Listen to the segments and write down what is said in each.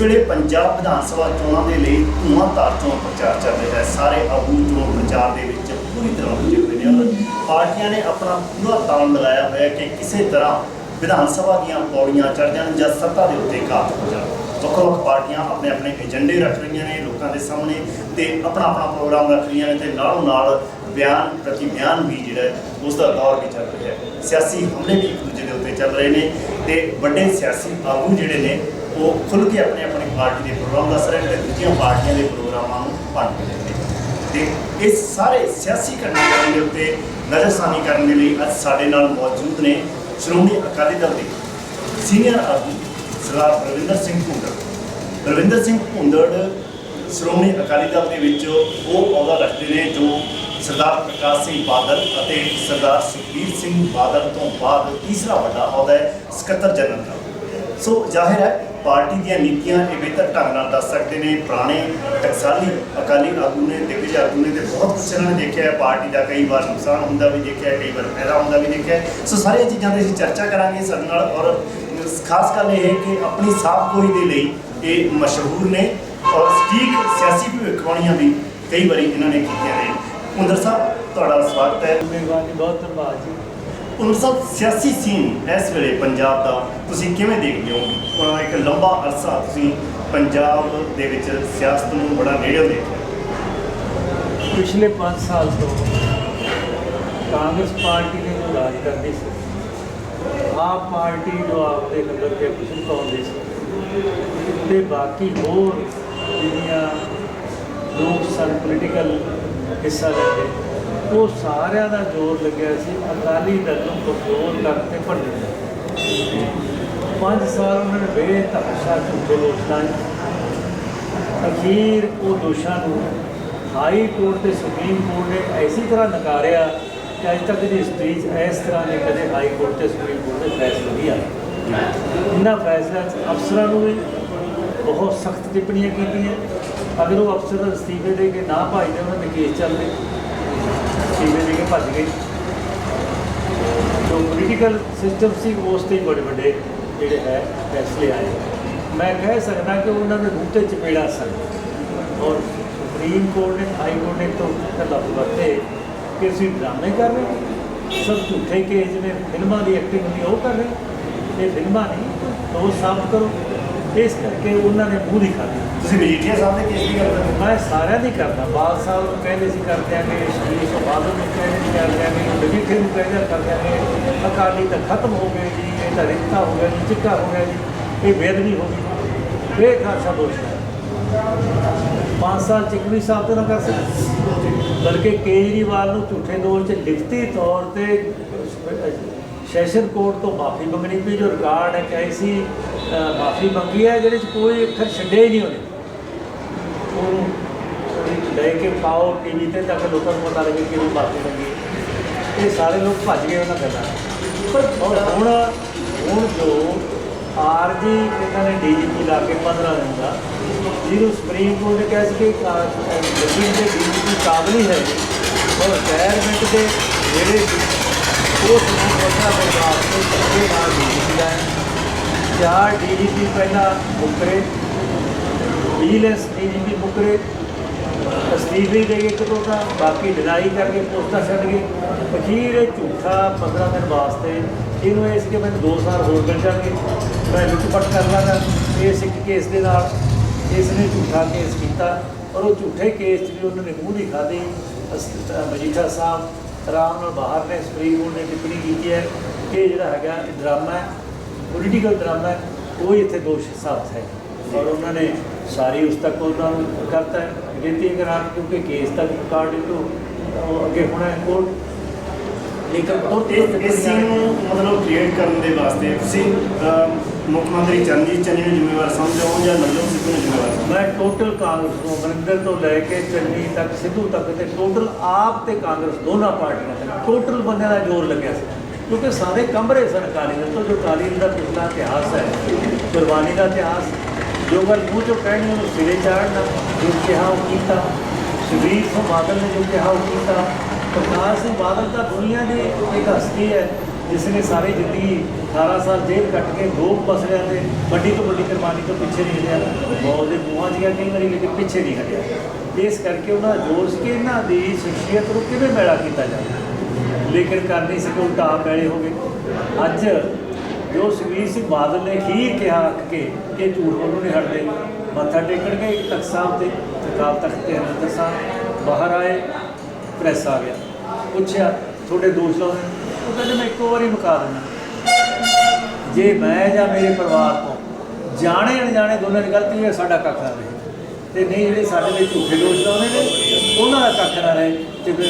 ਵੇਲੇ ਪੰਜਾਬ ਵਿਧਾਨ ਸਭਾ ਚੋਣਾਂ ਦੇ ਲਈ ਧੂਆਂਧਾਰ ਚੋਣ ਪ੍ਰਚਾਰ ਚੱਲ ਰਿਹਾ ਹੈ। ਸਾਰੇ ਆਗੂ ਚੋਣ ਪ੍ਰਚਾਰ ਦੇ ਵਿੱਚ ਪੂਰੀ ਤਰ੍ਹਾਂ ਰੁੱਝੇ ਹੋਏ ਨੇ ਔਰ ਪਾਰਟੀਆਂ ਨੇ ਆਪਣਾ ਪੂਰਾ ਤਾਣ ਲਗਾਇਆ ਹੋਇਆ ਕਿ ਕਿਸੇ ਤਰ੍ਹਾਂ ਵਿਧਾਨ ਸਭਾ ਦੀਆਂ ਪੌੜੀਆਂ ਚੜ੍ਹ ਜਾਣ ਜਾਂ ਸੱਤਾ ਦੇ ਉੱਤੇ ਕਾਬੂ ਹੋ ਜਾਣ। ਵੱਖ-ਵੱਖ ਪਾਰਟੀਆਂ ਆਪਣੇ ਆਪਣੇ ਏਜੰਡੇ ਰੱਖ ਰਹੀਆਂ ਨੇ ਲੋਕਾਂ ਦੇ ਸਾਹਮਣੇ ਤੇ ਆਪਣਾ ਪ੍ਰੋਗਰਾਮ ਰੱਖ ਰਹੀਆਂ ਨੇ ਤੇ ਨਾਲੋਂ ਨਾਲ ਬਿਆਨ ਪ੍ਰਤੀ ਬਿਆਨ ਵੀ ਜਿਹੜਾ ਉਸ ਦਾ ਦੌਰ ਵੀ ਚੱਲ ਰਿਹਾ ਹੈ। ਸਿਆਸੀ ਹਮਲੇ ਵੀ ਇੱਕ ਦੂਜੇ ਦੇ ਉੱਤੇ ਚੱਲ ਰਹੇ ਨੇ ਤੇ ਵੱਡੇ ਸਿਆਸੀ ਆਗੂ ਜਿਹੜੇ ਨੇ ਉਹ ਖੁੱਲ੍ਹ ਕੇ ਆਪਣੀ ਪਾਰਟੀ ਦੇ ਪ੍ਰੋਗਰਾਮ ਦੱਸ ਰਹੇ ਨੇ ਤੇ ਦੂਜੀਆਂ ਪਾਰਟੀਆਂ ਦੇ ਪ੍ਰੋਗਰਾਮਾਂ ਨੂੰ ਭੰਡ ਰਹੇ ਨੇ ਤੇ ਇਸ ਸਾਰੇ ਸਿਆਸੀ ਘਟਨਾਕ੍ਰਮ ਦੇ ਉੱਤੇ ਨਜ਼ਰਸਾਨੀ ਕਰਨ ਦੇ ਲਈ ਅੱਜ ਸਾਡੇ ਨਾਲ ਮੌਜੂਦ ਨੇ ਸ਼੍ਰੋਮਣੀ ਅਕਾਲੀ ਦਲ ਦੇ ਸੀਨੀਅਰ ਆਗੂ ਸਰਦਾਰ ਬਲਵਿੰਦਰ ਸਿੰਘ ਭੁੰਦੜ। ਬਲਵਿੰਦਰ ਸਿੰਘ ਭੁੰਦੜ ਸ਼੍ਰੋਮਣੀ ਅਕਾਲੀ ਦਲ ਦੇ ਵਿੱਚ ਉਹ ਅਹੁਦਾ ਰੱਖਦੇ ਨੇ ਜੋ ਸਰਦਾਰ ਪ੍ਰਕਾਸ਼ ਸਿੰਘ ਬਾਦਲ ਅਤੇ ਸਰਦਾਰ ਸੁਖਬੀਰ ਸਿੰਘ ਬਾਦਲ ਤੋਂ ਬਾਅਦ ਤੀਸਰਾ ਵੱਡਾ ਅਹੁਦਾ ਹੈ ਸਕੱਤਰ ਜਨਰਲ ਦਾ। ਸੋ ਜ਼ਾਹਿਰ ਹੈ ਪਾਰਟੀ ਦੀਆਂ ਨੀਤੀਆਂ ਇਹ ਬਿਹਤਰ ਢੰਗ ਨਾਲ ਦੱਸ ਸਕਦੇ ਨੇ। ਪੁਰਾਣੇ ਟਕਸਾਲੀ ਅਕਾਲੀ ਆਗੂ ਨੇ, ਦਿੱਗਜ ਆਗੂ ਨੇ ਤੇ ਬਹੁਤ ਕੁਛ ਇਹਨਾਂ ਨੇ ਦੇਖਿਆ ਹੈ। ਪਾਰਟੀ ਦਾ ਕਈ ਵਾਰ ਨੁਕਸਾਨ ਹੁੰਦਾ ਵੀ ਦੇਖਿਆ, ਕਈ ਵਾਰ ਫਾਇਦਾ ਹੁੰਦਾ ਵੀ ਦੇਖਿਆ। ਸੋ ਸਾਰੀਆਂ ਚੀਜ਼ਾਂ 'ਤੇ ਅਸੀਂ ਚਰਚਾ ਕਰਾਂਗੇ ਸਾਡੇ ਨਾਲ ਔਰ ਖਾਸ ਗੱਲ ਇਹ ਹੈ ਕਿ ਆਪਣੀ ਸਾਫ਼ਗੋਈ ਦੇ ਲਈ ਇਹ ਮਸ਼ਹੂਰ ਨੇ ਔਰ ਸਟੀਕ ਸਿਆਸੀ ਭਵਿੱਖਬਾਣੀਆਂ ਵੀ ਕਈ ਵਾਰੀ ਇਹਨਾਂ ਨੇ ਕੀਤੀਆਂ ਨੇ। ਭੁੰਦੜ ਸਾਹਿਬ ਤੁਹਾਡਾ ਸਵਾਗਤ ਹੈ। ਮਿਹਰਬਾਨੀ, ਬਹੁਤ ਧੰਨਵਾਦ ਜੀ। ਭੁੰਦੜ ਸਾਹਿਬ, ਸਿਆਸੀ ਸੀਨ ਇਸ ਵੇਲੇ ਪੰਜਾਬ ਦਾ ਤੁਸੀਂ ਕਿਵੇਂ ਦੇਖਦੇ ਹੋ? ਇੱਕ ਲੰਬਾ ਅਰਸਾ ਤੁਸੀਂ ਪੰਜਾਬ ਦੇ ਵਿੱਚ ਸਿਆਸਤ ਨੂੰ ਬੜਾ ਨੇੜਿਓਂ ਦੇਖਿਆ। ਪਿਛਲੇ 5 ਸਾਲ ਤੋਂ ਕਾਂਗਰਸ ਪਾਰਟੀ ਨੇ ਜੋ ਰਾਜ ਕਰਦੀ ਸੀ, ਆਪ ਪਾਰਟੀ ਜੋ ਆਪਦੇ ਨੰਬਰ ਤੇ ਕੁਝ ਪਾਉਂਦੀ ਸੀ ਤੇ ਬਾਕੀ ਹੋਰ ਜਿਹੜੀਆਂ ਲੋਕ ਸਨ ਪੋਲੀਟੀਕਲ ਹਿੱਸਾ ਲੈਂਦੇ, ਉਹ ਸਾਰਿਆਂ ਦਾ ਜ਼ੋਰ ਲੱਗਿਆ ਸੀ ਅਕਾਲੀ ਦਲ ਨੂੰ ਕਮਜ਼ੋਰ ਕਰਕੇ ਭੰਡਣ ਦਾ। 5 ਸਾਲ ਉਹਨਾਂ ਨੇ ਬੇਤਹਾਸ਼ਾ ਝੂਠੇ ਦੋਸ਼ ਲਾਏ। ਅਖੀਰ ਉਹ ਦੋਸ਼ਾਂ ਨੂੰ ਹਾਈ ਕੋਰਟ ਤੇ ਸੁਪਰੀਮ ਕੋਰਟ ਨੇ ਐਸੀ ਤਰ੍ਹਾਂ ਨਕਾਰਿਆ ਕਿ ਅੱਜ ਤੱਕ ਦੀ ਹਿਸਟਰੀ 'ਚ ਇਸ ਤਰ੍ਹਾਂ ਦੇ ਕਦੇ ਹਾਈ ਕੋਰਟ ਤੇ ਸੁਪਰੀਮ ਕੋਰਟ ਦੇ ਫੈਸਲੇ ਨਹੀਂ ਆਏ। ਇਹਨਾਂ ਫੈਸਲਿਆਂ 'ਚ ਅਫਸਰਾਂ ਨੂੰ ਵੀ ਬਹੁਤ ਸਖਤ ਟਿੱਪਣੀਆਂ ਕੀਤੀਆਂ। ਅਗਰ ਉਹ ਅਫਸਰ ਅਸਤੀਫੇ ਦੇ ਕੇ ਨਾ ਭੱਜਦੇ, ਉਹਨਾਂ ਦੇ ਕੇਸ ਚੱਲਦੇ, ਅਸਤੀਫੇ ਦੇ ਕੇ ਭੱਜ ਗਏ। ਜੋ ਪੋਲੀਟੀਕਲ ਸਿਸਟਮ ਸੀ ਉਸ 'ਤੇ ਬੜੇ ਵੱਡੇ ਜਿਹੜੇ ਹੈ ਫੈਸਲੇ ਆਏ। ਮੈਂ ਕਹਿ ਸਕਦਾ ਕਿ ਉਹਨਾਂ ਦੇ ਮੂੰਹ 'ਤੇ ਚਪੇੜਾ ਸਨ ਔਰ ਸੁਪਰੀਮ ਕੋਰਟ ਨੇ, ਹਾਈ ਕੋਰਟ ਨੇ ਤੋਂ ਲਫ਼ਜ਼ ਵਰਤੇ ਕਿ ਅਸੀਂ ਡਰਾਮੇ ਕਰ ਰਹੇ ਹਾਂ, ਸਭ ਝੂਠੇ ਕੇਸ ਜਿਵੇਂ ਫਿਲਮਾਂ ਦੀ ਐਕਟਿੰਗ ਹੁੰਦੀ ਉਹ ਕਰ ਰਹੇ। ਇਹ ਫਿਲਮਾਂ ਨਹੀਂ, ਦੋਸ਼ ਸਾਬਤ ਕਰੋ। ਇਸ ਕਰਕੇ ਉਹਨਾਂ ਨੇ ਮੂੰਹ ਨਹੀਂ ਖਾਧੀ। ਤੁਸੀਂ ਮਜੀਠੀਆ ਸਾਹਿਬ ਦੇ ਕੇਸ ਦੀ ਗੱਲ ਕਰਦੇ? ਮੈਂ ਸਾਰਿਆਂ ਦੀ ਕਰਦਾ। ਬਾਦ ਸਾਹਿਬ ਨੂੰ ਕਹਿੰਦੇ ਸੀ ਕਰ ਦਿਆਂਗੇ, ਸ਼ਹੀਦ ਤੋਂ ਬਾਦਲ ਨੂੰ ਕਹਿੰਦੇ ਸੀ ਕਰ ਦਿਆਂਗੇ, ਮਜੀਠੇ ਨੂੰ ਕਹਿੰਦੇ ਕਰ ਦਿਆਂਗੇ। ਅਕਾਲੀ ਤਾਂ ਖਤਮ ਹੋ ਗਏ ਜੀ, ਇਹ ਤਾਂ ਰਿਸ਼ਤਾ ਹੋ ਗਿਆ ਜੀ, ਚਿੱਟਾ ਹੋ ਗਿਆ ਜੀ, ਇਹ ਬੇਅਦਬੀ ਹੋ ਗਈ। ਬੇਖਾਸਾ ਦੋਸ਼ 5 ਸਾਲ ਚਿਕਨੀ ਸਾਹਿਬ ਤੋਂ ਨਾ ਕਰ ਸਕਦੇ, ਬਲਕਿ ਕੇਜਰੀਵਾਲ ਨੂੰ ਝੂਠੇ ਦੋਸ਼ 'ਚ ਲਿਖਤੀ ਤੌਰ 'ਤੇ ਸੈਸ਼ਨ ਕੋਰਟ ਤੋਂ ਮਾਫੀ ਮੰਗਣੀ ਪਈ। ਜੋ ਰਿਕਾਰਡ ਹੈ ਕਿ ਸੀ ਮਾਫੀ ਮੰਗੀ ਹੈ ਜਿਹਦੇ 'ਚ ਕੋਈ ਅੱਖਰ ਛੱਡੇ ਹੀ ਨਹੀਂ ਉਹਨੇ। ਉਹਨੂੰ ਲੈ ਕੇ ਪਾਓ ਟੀ ਵੀ 'ਤੇ ਤਾਂ ਕਿ ਲੋਕਾਂ ਨੂੰ ਪਤਾ ਲੱਗੇ ਕਿ ਉਹ ਮਾਫੀ ਮੰਗੀ। ਇਹ ਸਾਰੇ ਲੋਕ ਭੱਜ ਗਏ ਉਹਨਾਂ ਗੱਲਾਂ। ਪਰ ਹੁਣ ਜੋ ਆਰਜੀ ਇਹਨਾਂ ਨੇ DGP ਲਾ ਕੇ 15 ਦਿਨ ਦਾ, ਜਿਹਨੂੰ ਸੁਪਰੀਮ ਕੋਰਟ ਨੇ ਕਿਹਾ ਸੀ ਕਿ ਜੱਜੀ ਦੇ DGP ਕਾਬਲ ਹੀ ਹੈ ਔਰ ਰਿਟਾਇਰਮੈਂਟ ਦੇ ਜਿਹੜੇ ਉਹ ਨੂੰ 15 ਦਿਨ ਵਾਸਤੇ ਧੱਕੇ ਨਾਲ DGP ਲਾਇਆ। 4 DGP ਪਹਿਲਾਂ ਮੁੱਕਰੇ, ਵਿਜੀਲੈਂਸ DGP ਮੁੱਕਰੇ, ਅਸਤੀਫੇ ਦੇ ਕੇ ਇੱਕ ਤੋਂ ਤਾਂ ਬਾਕੀ ਡਿਨਾਈ ਕਰਕੇ ਪੋਸਟਾਂ ਛੱਡ ਗਏ। ਅਖੀਰ ਇਹ ਝੂਠਾ 15 ਦਿਨ ਵਾਸਤੇ ਇਹਨੂੰ ਇਸ ਕਿ ਮੈਨੂੰ 2 ਸਾਲ ਹੋਰ ਮਿਲ ਜਾਣਗੇ, ਮੈਂ ਲੁੱਟ-ਪੱਟ ਕਰ ਲਾਂਗਾ। ਇਸ ਇੱਕ ਕੇਸ ਦੇ ਨਾਲ ਇਸ ਨੇ ਝੂਠਾ ਕੇਸ ਕੀਤਾ ਔਰ ਉਹ ਝੂਠੇ ਕੇਸ 'ਚ ਵੀ ਉਹਨਾਂ ਨੇ ਮੂੰਹ ਨਹੀਂ ਖਾਧੀ। ਮਜੀਠਾ ਸਾਹਿਬ ਆਰਾਮ ਨਾਲ ਬਾਹਰ ਨੇ। ਸੁਪਰੀਮ ਕੋਰਟ ਨੇ ਟਿੱਪਣੀ ਕੀਤੀ ਹੈ ਕਿ ਜਿਹੜਾ ਹੈਗਾ ਡਰਾਮਾ ਹੈ, ਪੋਲੀਟੀਕਲ ਡਰਾਮਾ ਹੈ, ਉਹ ਹੀ ਇੱਥੇ ਦੋਸ਼ ਸਾਬਤ ਹੈ ਔਰ ਉਹਨਾਂ ਨੇ ਸਾਰੀ ਉਸ ਤੱਕ ਉਹਨਾਂ ਨੂੰ ਕਰਤਾ ਹੈ ਗਿਣਤੀ ਕਰਾਉਣ, ਕਿਉਂਕਿ ਕੇਸ ਤੱਕ ਅਕਾਰਡਿੰਗ ਟੂ ਅੱਗੇ ਹੋਣਾ ਹੈ ਕੋਰਟ। ਲੇਕਿਨ ਇਸ ਸੀਨ ਨੂੰ ਮਤਲਬ ਕ੍ਰੀਏਟ ਕਰਨ ਦੇ ਵਾਸਤੇ ਤੁਸੀਂ ਮੁੱਖ ਮੰਤਰੀ ਚਰਨਜੀਤ ਚੰਨੀ ਨੂੰ ਜ਼ਿੰਮੇਵਾਰ ਸਮਝੋ ਜਾਂ ਨਵਜੋਤ ਸਿੱਧੂ ਨੂੰ ਜ਼ਿੰਮੇਵਾਰ ਸਮਝੋ? ਮੈਂ ਟੋਟਲ ਕਾਂਗਰਸ ਨੂੰ, ਅਮਰਿੰਦਰ ਤੋਂ ਲੈ ਕੇ ਚੰਨੀ ਤੱਕ, ਸਿੱਧੂ ਤੱਕ ਤੇ ਟੋਟਲ ਆਪ ਤੇ ਕਾਂਗਰਸ ਦੋਨਾਂ ਪਾਰਟੀਆਂ ਤੱਕ ਟੋਟਲ ਬੰਦਿਆਂ ਦਾ ਜ਼ੋਰ ਲੱਗਿਆ ਸੀ। ਕਿਉਂਕਿ ਸਾਰੇ ਕੰਬਰੇ ਸਨ ਅਕਾਲੀ ਦਲ ਤੋਂ। ਜੋ ਅਕਾਲੀ ਦਲ ਦਾ ਪਿਛਲਾ ਇਤਿਹਾਸ ਹੈ, ਕੁਰਬਾਨੀ ਦਾ ਇਤਿਹਾਸ, ਜੋ ਗੱਲ ਮੂੰਹ 'ਚੋਂ ਕਹਿਣੀ ਉਹਨੂੰ ਸਿਰੇ ਚਾੜਨਾ, ਜੋ ਕਿਹਾ ਉਹ ਕੀਤਾ। ਸੁਖਬੀਰ ਸਿੰਘ ਬਾਦਲ ਨੇ ਜੋ ਕਿਹਾ ਉਹ ਕੀਤਾ। ਪ੍ਰਕਾਸ਼ ਸਿੰਘ ਬਾਦਲ ਤਾਂ ਦੁਨੀਆ ਦੀ ਇੱਕ ਹਸਤੀ ਹੈ ਜਿਸ ਨੇ ਸਾਰੀ ਜ਼ਿੰਦਗੀ 18 ਸਾਲ ਜੇਲ੍ਹ ਕੱਟ ਕੇ ਲੋਕ ਮਸਲਿਆਂ ਤੇ ਵੱਡੀ ਤੋਂ ਵੱਡੀ ਕੁਰਬਾਨੀ ਤੋਂ ਪਿੱਛੇ ਨਹੀਂ ਹਟਿਆ। ਬਹੁਤ ਦੇ ਮੂੰਹਾਂ 'ਚ ਗਿਆ ਕਈ ਵਾਰੀ, ਲੇਕਿਨ ਪਿੱਛੇ ਨਹੀਂ ਹਟਿਆ। ਇਸ ਕਰਕੇ ਉਹਨਾਂ ਦਾ ਜੋਰ ਸੀ ਕਿ ਇਹਨਾਂ ਦੀ ਸ਼ਖਸੀਅਤ ਨੂੰ ਕਿਵੇਂ ਮੈਲਾ ਕੀਤਾ ਜਾਵੇ, ਲੇਕਿਨ ਕਰ ਨਹੀਂ ਸਕੇ, ਉਲਟਾ ਆਪ ਮੈਲੇ ਹੋ ਗਏ। ਅੱਜ ਜੋ ਸੁਖਬੀਰ ਸਿੰਘ ਬਾਦਲ ਨੇ ਖੀਰ ਕਿਹਾ ਆਖ ਕੇ ਕਿ ਝੂਠ ਬੋਲਣੋਂ ਨਹੀਂ ਹਟਦੇ, ਮੱਥਾ ਟੇਕਣਗੇ ਤਖਤ ਸਾਹਿਬ ਤੇ, ਅਕਾਲ ਤਖਤ ਤੇ ਅਨੰਦਪੁਰ ਸਾਹਿਬ। ਬਾਹਰ ਆਏ, ਪ੍ਰੈਸ ਆ ਗਿਆ, ਪੁੱਛਿਆ ਤੁਹਾਡੇ ਦੋਸ਼ ਲਾਉਂਦੇ, ਉਹ ਕਹਿੰਦੇ ਮੈਂ ਇੱਕੋ ਵਾਰੀ ਮੁਕਾ ਦਿੰਦਾ, ਜੇ ਮੈਂ ਜਾਂ ਮੇਰੇ ਪਰਿਵਾਰ ਤੋਂ ਜਾਣੇ ਅਣਜਾਣੇ ਦੋਨਾਂ ਦੀ ਗਲਤੀ ਹੈ ਸਾਡਾ ਕੱਖ ਨਾ ਰਹੇ, ਤੇ ਨਹੀਂ ਜਿਹੜੇ ਸਾਡੇ ਲਈ ਝੂਠੇ ਦੋਸ਼ ਲਾਉਂਦੇ ਨੇ ਉਹਨਾਂ ਦਾ ਕੱਖ ਨਾ ਰਹੇ। ਤੇ ਫਿਰ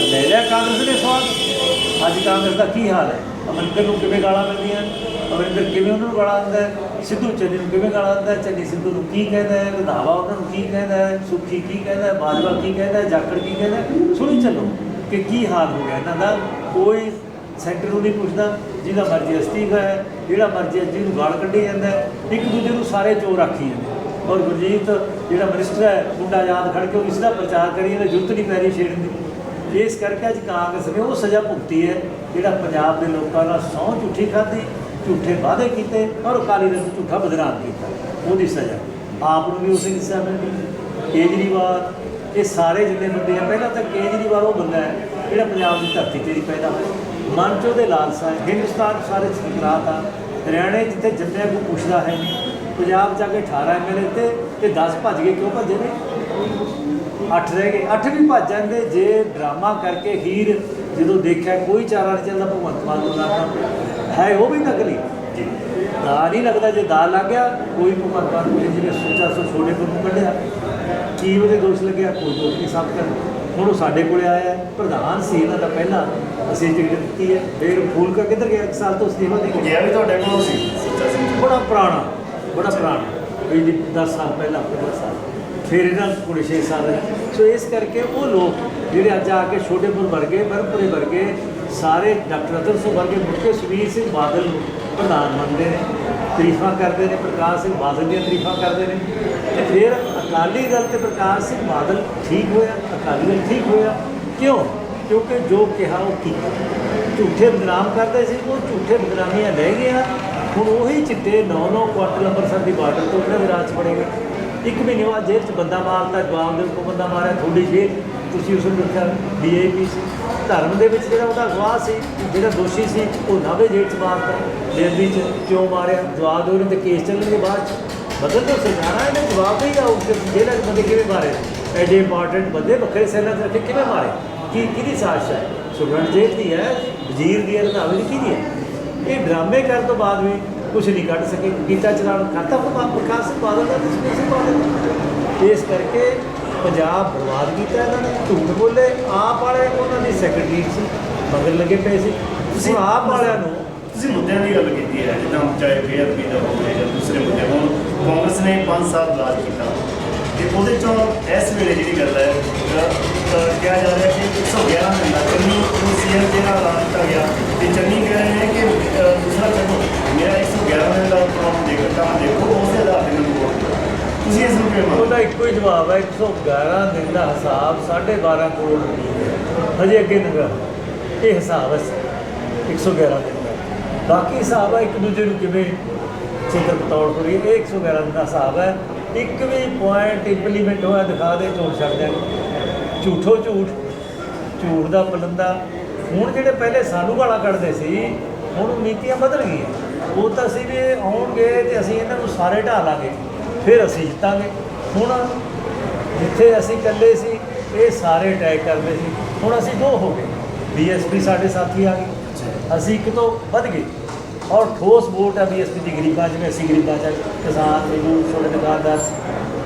ਲੈ ਲਿਆ ਕਾਂਗਰਸ ਨੇ ਸਵਾਲ। ਅੱਜ ਕਾਂਗਰਸ ਦਾ ਕੀ ਹਾਲ ਹੈ? ਅਮਰਿੰਦਰ ਨੂੰ ਕਿਵੇਂ ਗਾਲਾਂ ਮਿਲਦੀਆਂ, ਅਮਰਿੰਦਰ ਕਿਵੇਂ ਉਹਨਾਂ ਨੂੰ ਗਾਲਾਂ ਦਿੰਦਾ ਹੈ, ਸਿੱਧੂ ਚੰਨੀ ਨੂੰ ਕਿਵੇਂ ਗਾਲਾਂ ਦਿੰਦਾ ਹੈ, ਚੰਨੀ ਸਿੱਧੂ ਨੂੰ ਕੀ ਕਹਿੰਦਾ ਹੈ, ਰੰਧਾਵਾ ਉਹਨਾਂ ਨੂੰ ਕੀ ਕਹਿੰਦਾ ਹੈ, ਸੁੱਖੀ ਕੀ ਕਹਿੰਦਾ ਹੈ, ਬਾਜਵਾ ਕੀ ਕਹਿੰਦਾ ਹੈ, ਜਾਖੜ ਕੀ ਕਹਿੰਦਾ ਹੈ। ਸੁਣੀ ਚੱਲੋ ਕਿ ਕੀ ਹਾਲ ਹੋ ਗਿਆ ਇਹਨਾਂ ਦਾ। ਕੋਈ ਸੈਂਟਰ ਨੂੰ ਨਹੀਂ ਪੁੱਛਦਾ, ਜਿਹਦਾ ਮਰਜ਼ੀ ਅਸਤੀਫਾ ਹੈ, ਜਿਹੜਾ ਮਰਜ਼ੀ ਜਿਹਨੂੰ ਗਾਲ ਕੱਢੀ ਜਾਂਦਾ ਹੈ, ਇੱਕ ਦੂਜੇ ਨੂੰ ਸਾਰੇ ਚੋਰ ਆਖੀ ਜਾਂਦੇ। ਔਰ ਗੁਰਜੀਤ ਜਿਹੜਾ ਮਿਨਿਸਟਰ ਹੈ ਮੁੰਡਾ ਯਾਦ ਖੜ ਕੇ ਉਹ ਇਸ ਦਾ ਪ੍ਰਚਾਰ ਕਰੀ ਜਾਂਦਾ, ਜੁੱਤ ਨਹੀਂ ਪੈਰੀ ਛੇੜਨ ਦੀ। ਇਸ ਕਰਕੇ ਅੱਜ ਕਾਂਗਰਸ ਨੇ ਉਹ ਸਜ਼ਾ ਭੁਗਤੀ ਹੈ ਜਿਹੜਾ ਪੰਜਾਬ ਦੇ ਲੋਕਾਂ ਨਾਲ ਸਹੁੰ ਝੂਠੀ ਖਾਧੀ, ਝੂਠੇ ਵਾਅਦੇ ਕੀਤੇ ਔਰ ਅਕਾਲੀ ਦਲ ਨੂੰ ਝੂਠਾ ਬਦਨਾਮ ਕੀਤਾ, ਉਹਦੀ ਸਜ਼ਾ ਆਪ ਨੂੰ ਵੀ ਉਸੇ ਹਿੱਸਾ ਮਿਲਦੀ। ਕੇਜਰੀਵਾਲ ਇਹ ਸਾਰੇ ਜਿੰਨੇ ਬੰਦੇ ਆ, ਪਹਿਲਾਂ ਤਾਂ ਕੇਜਰੀਵਾਲ ਉਹ ਬੰਦਾ ਹੈ ਜਿਹੜਾ ਪੰਜਾਬ ਦੀ ਧਰਤੀ 'ਤੇ ਨਹੀਂ ਪੈਦਾ ਹੋਇਆ, ਮਨ 'ਚ ਉਹਦੇ ਲਾਲਸਾ ਹੈ, ਹਿੰਦੁਸਤਾਨ ਸਾਰੇ ਸੰਕਰਾਤ ਆ। ਹਰਿਆਣੇ ਜਿੱਥੇ ਜੰਮਿਆ ਕੋਈ ਪੁੱਛਦਾ ਹੈ ਨਹੀਂ, ਪੰਜਾਬ ਜਾ ਕੇ 18 MLA ਤੇ 10 ਭੱਜ ਗਏ। ਕਿਉਂ ਭੱਜੇ ਨੇ? 8 ਰਹਿ ਗਏ, 8 ਵੀ ਭੱਜ ਜਾਂਦੇ ਜੇ ਡਰਾਮਾ ਕਰਕੇ। ਹੀਰ ਜਦੋਂ ਦੇਖਿਆ ਕੋਈ ਚਾਰਾ ਨਹੀਂ ਚੱਲਦਾ, ਭਗਵੰਤ ਮਾਨ ਨੂੰ ਲਾਤਾ ਹੈ, ਉਹ ਵੀ ਨਕਲੀ ਦਾ ਨਹੀਂ ਲੱਗਦਾ। ਜੇ ਦਾ ਲੱਗ ਗਿਆ ਕੋਈ ਭਗਵੰਤ ਮਾਨ ਨੂੰ ਜਿਵੇਂ ਸੋਚਾ ਸੋ ਛੋਟੇ ਨੂੰ ਕੱਢਿਆ, ਕੀ ਉਹਦੇ ਦੋਸ਼ ਲੱਗਿਆ? ਕੋਈ ਦੋਸ਼ ਨਹੀਂ ਸਾਬਤ ਕਰ। ਹੁਣ ਉਹ ਸਾਡੇ ਕੋਲ ਆਇਆ, ਪ੍ਰਧਾਨ ਸੀ ਇਹਨਾਂ ਦਾ ਪਹਿਲਾਂ, ਅਸੀਂ ਟਿਕਟ ਦਿੱਤੀ ਹੈ, ਫਿਰ ਫੂਲਕਾ ਕਿੱਧਰ ਗਿਆ? 1 ਸਾਲ ਤੋਂ ਅਸਤੀਫਾ ਦੇ ਕੇ ਗਿਆ ਵੀ ਤੁਹਾਡੇ ਕੋਲ ਸੀ, ਬੜਾ ਪੁਰਾਣਾ ਵੀ 10 ਸਾਲ ਪਹਿਲਾਂ, 15 ਸਾਲ, ਫਿਰ ਇਹਨਾਂ ਕੋਲ 6 ਸਾਲ ਰਹੇ। ਸੋ ਇਸ ਕਰਕੇ ਉਹ ਲੋਕ ਜਿਹੜੇ ਅੱਜ ਆ ਕੇ ਛੋਟੇਪੁਰ ਵਰਗੇ, ਬਰਪੁਰੇ ਵਰਗੇ, ਸਾਰੇ ਡਾਕਟਰ ਰਤਨ ਸਿੰਘ ਵਰਗੇ ਮੁੜ ਕੇ ਸੁਖਬੀਰ ਸਿੰਘ ਬਾਦਲ ਨੂੰ ਪ੍ਰਧਾਨ ਮੰਨਦੇ ਨੇ, ਤਾਰੀਫਾਂ ਕਰਦੇ ਨੇ, ਪ੍ਰਕਾਸ਼ ਸਿੰਘ ਬਾਦਲ ਦੀਆਂ ਤਾਰੀਫਾਂ ਕਰਦੇ ਨੇ। ਤੇ ਫਿਰ ਅਕਾਲੀ ਦਲ ਤੇ ਪ੍ਰਕਾਸ਼ ਸਿੰਘ ਬਾਦਲ ਠੀਕ ਹੋਇਆ, ਅਕਾਲੀ ਦਲ ਠੀਕ ਹੋਇਆ। ਕਿਉਂ? ਕਿਉਂਕਿ ਜੋ ਕਿਹਾ ਉਹ ਕੀਤਾ। ਝੂਠੇ ਬਦਨਾਮ ਕਰਦੇ ਸੀ, ਉਹ ਝੂਠੇ ਬਦਨਾਮੀਆਂ ਲੈ ਗਏ। ਹੁਣ ਉਹੀ ਚਿੱਟੇ 9-9 ਕੁਆਂਟਲ ਅੰਮ੍ਰਿਤਸਰ ਦੀ ਬਾਰਡਰ ਤੋਂ ਉਹਨਾਂ ਦੇ ਰਾਜ 'ਚ ਬੜੇ ਗਏ। ਇੱਕ ਮਹੀਨੇ ਬਾਅਦ ਜੇਲ੍ਹ 'ਚ ਬੰਦਾ ਮਾਰਤਾ, ਜਵਾਬ ਦੇ ਉੱਪਰ ਬੰਦਾ ਮਾਰਿਆ, ਤੁਹਾਡੀ ਜੇਲ੍ਹ ਤੁਸੀਂ ਉਸ ਨੂੰ ਰੱਖਿਆ DIP ਸੀ। ਧਰਮ ਦੇ ਵਿੱਚ ਜਿਹੜਾ ਉਹਦਾ ਅਗਵਾਹ ਸੀ, ਜਿਹੜਾ ਦੋਸ਼ੀ ਸੀ, ਉਹ ਨਾਵੇ ਜੇਲ੍ਹ 'ਚ ਮਾਰਤਾ। ਦਿੱਲੀ 'ਚ ਕਿਉਂ ਮਾਰਿਆ? ਜਵਾਬ ਦੇ ਉਹਦੇ 'ਤੇ ਕੇਸ ਚੱਲਣਗੇ ਬਾਅਦ 'ਚ। ਬਦਲ ਤੋਂ ਸਰਕਾਰਾਂ ਇਹਨੇ ਜਵਾਬ ਨਹੀਂ ਆਉ ਕਿ ਜੇਲ੍ਹਾਂ 'ਚ ਬੰਦੇ ਕਿਵੇਂ ਮਾਰੇ, ਐਡੇ ਇੰਪੋਰਟੈਂਟ ਬੰਦੇ ਵੱਖਰੇ ਸੈੱਲਾਂ 'ਚ ਰੱਖੇ ਕਿਵੇਂ ਮਾਰੇ, ਕਿਹਦੀ ਸਾਜ਼ਿਸ਼ ਹੈ? ਸੁਖਰਣਜੀਤ ਦੀ ਹੈ, ਵਜ਼ੀਰ ਦੀ ਹੈ, ਰੰਧਾਵੇ ਦੀ ਕਿਹਦੀ ਹੈ? ਇਹ ਡਰਾਮੇ ਕਰਨ ਤੋਂ ਬਾਅਦ ਵੀ ਕੁਛ ਨਹੀਂ ਕੱਢ ਸਕੇ। ਗੀਤਾ ਚਲਾਉਣ ਕਰਤਾ ਪ੍ਰਕਾਸ਼ ਸਿੰਘ ਬਾਦਲ ਦਾ, ਸੁਖਬੀਰ ਸਿੰਘ ਬਾਦਲ ਦਾ। ਇਸ ਕਰਕੇ ਪੰਜਾਬ ਬਰਬਾਦ ਕੀਤਾ ਇਹਨਾਂ ਨੇ। ਝੂਠ ਬੋਲੇ। ਆਪ ਵਾਲੇ ਉਹਨਾਂ ਦੀ ਸੈਕਟਰੀ ਸੀ, ਮਗਰ ਲੱਗੇ ਪਏ ਸੀ। ਤੁਸੀਂ ਆਪ ਵਾਲਿਆਂ ਨੂੰ ਤੁਸੀਂ ਮੁੱਦਿਆਂ ਦੀ ਗੱਲ ਕੀਤੀ ਹੈ, ਜਿੱਦਾਂ ਚਾਹੇ ਬੇਅਦਬੀ ਦਾ ਹੋਵੇ ਜਾਂ ਦੂਸਰੇ ਮੁੱਦੇ ਹੋਣ। ਕਾਂਗਰਸ ਨੇ 5 ਸਾਲ ਰਾਜ ਕੀਤਾ ਤੇ ਉਹਦੇ 'ਚੋਂ ਇਸ ਵੇਲੇ ਜਿਹੜੀ ਗੱਲ ਹੈ ਕਿਹਾ ਜਾ ਰਿਹਾ ਕਿ 111 ਦਿਨ ਚੰਨੀ ਨੂੰ CM ਜਿਹੜਾ ਐਲਾਨ ਕੀਤਾ ਗਿਆ, ਤੇ ਚੰਨੀ ਕਹਿ ਰਹੇ ਨੇ ਕਿ ਦੂਸਰਾ ਚੰਨੋ ਮੇਰਾ 111 ਦਿਨ ਦਾ ਕੰਮ ਦੇਖੋ ਉਸਦੇ ਆਧਾਰ 'ਤੇ ਮੈਨੂੰ ਵੋਟ ਦਿਓ। ਤੁਸੀਂ ਇਸ ਨੂੰ ਕਿਵੇਂ? ਉਹਦਾ ਇੱਕੋ ਹੀ ਜਵਾਬ ਹੈ, 111 ਦਿਨ ਦਾ ਹਿਸਾਬ 12.5 ਕਰੋੜ ਰੁਪਏ ਹਜੇ ਅੱਗੇ ਨਗਾ। ਇਹ ਹਿਸਾਬ ਹੈ 111 ਦਿਨ ਦਾ। ਬਾਕੀ ਹਿਸਾਬ ਹੈ ਇੱਕ ਦੂਜੇ ਨੂੰ ਕਿਵੇਂ ਚਿੱਤਰ ਪਤੌੜ ਹੋ ਰਹੀ ਹੈ। ਇਹ 111 ਦਿਨ ਦਾ ਹਿਸਾਬ ਹੈ। ਇੱਕ ਵੀ ਪੁਆਇੰਟ ਇੰਪਲੀਮੈਂਟ ਹੋਇਆ ਦਿਖਾ ਦੇ, ਝੂਠ ਛੱਡ ਦਿਆਂਗੇ। ਝੂਠੋ ਝੂਠ ਦਾ ਪਲੰਦਾ। ਹੁਣ ਜਿਹੜੇ ਪਹਿਲੇ ਸਾਨੂੰ ਗਾਲਾਂ ਕੱਢਦੇ ਸੀ, ਹੁਣ ਨੀਤੀਆਂ ਬਦਲ ਗਈਆਂ। ਉਹ ਤਾਂ ਅਸੀਂ ਵੀ ਆਉਣਗੇ ਤੇ ਅਸੀਂ ਇਹਨਾਂ ਨੂੰ ਸਾਰੇ ਢਾਹ ਲਾਂਗੇ, ਫਿਰ ਅਸੀਂ ਜਿੱਤਾਂਗੇ। ਹੁਣ ਜਿੱਥੇ ਅਸੀਂ ਇਕੱਲੇ ਸੀ ਇਹ ਸਾਰੇ ਅਟੈਕ ਕਰਦੇ ਸੀ, ਹੁਣ ਅਸੀਂ 2 ਹੋ ਗਏ। BSP ਸਾਡੇ ਸਾਥੀ ਆ ਗਏ, ਅਸੀਂ ਇੱਕ ਤੋਂ ਵੱਧ ਗਏ। ਔਰ ਠੋਸ ਵੋਟ ਹੈ BSP ਦੀ ਗਰੀਬਾਂ, ਜਿਵੇਂ ਅਸੀਂ ਗਰੀਬਾਂ 'ਚ ਕਿਸਾਨ, ਮਜ਼ਦੂਰ, ਛੋਟੇ ਦੁਕਾਨਦਾਰ,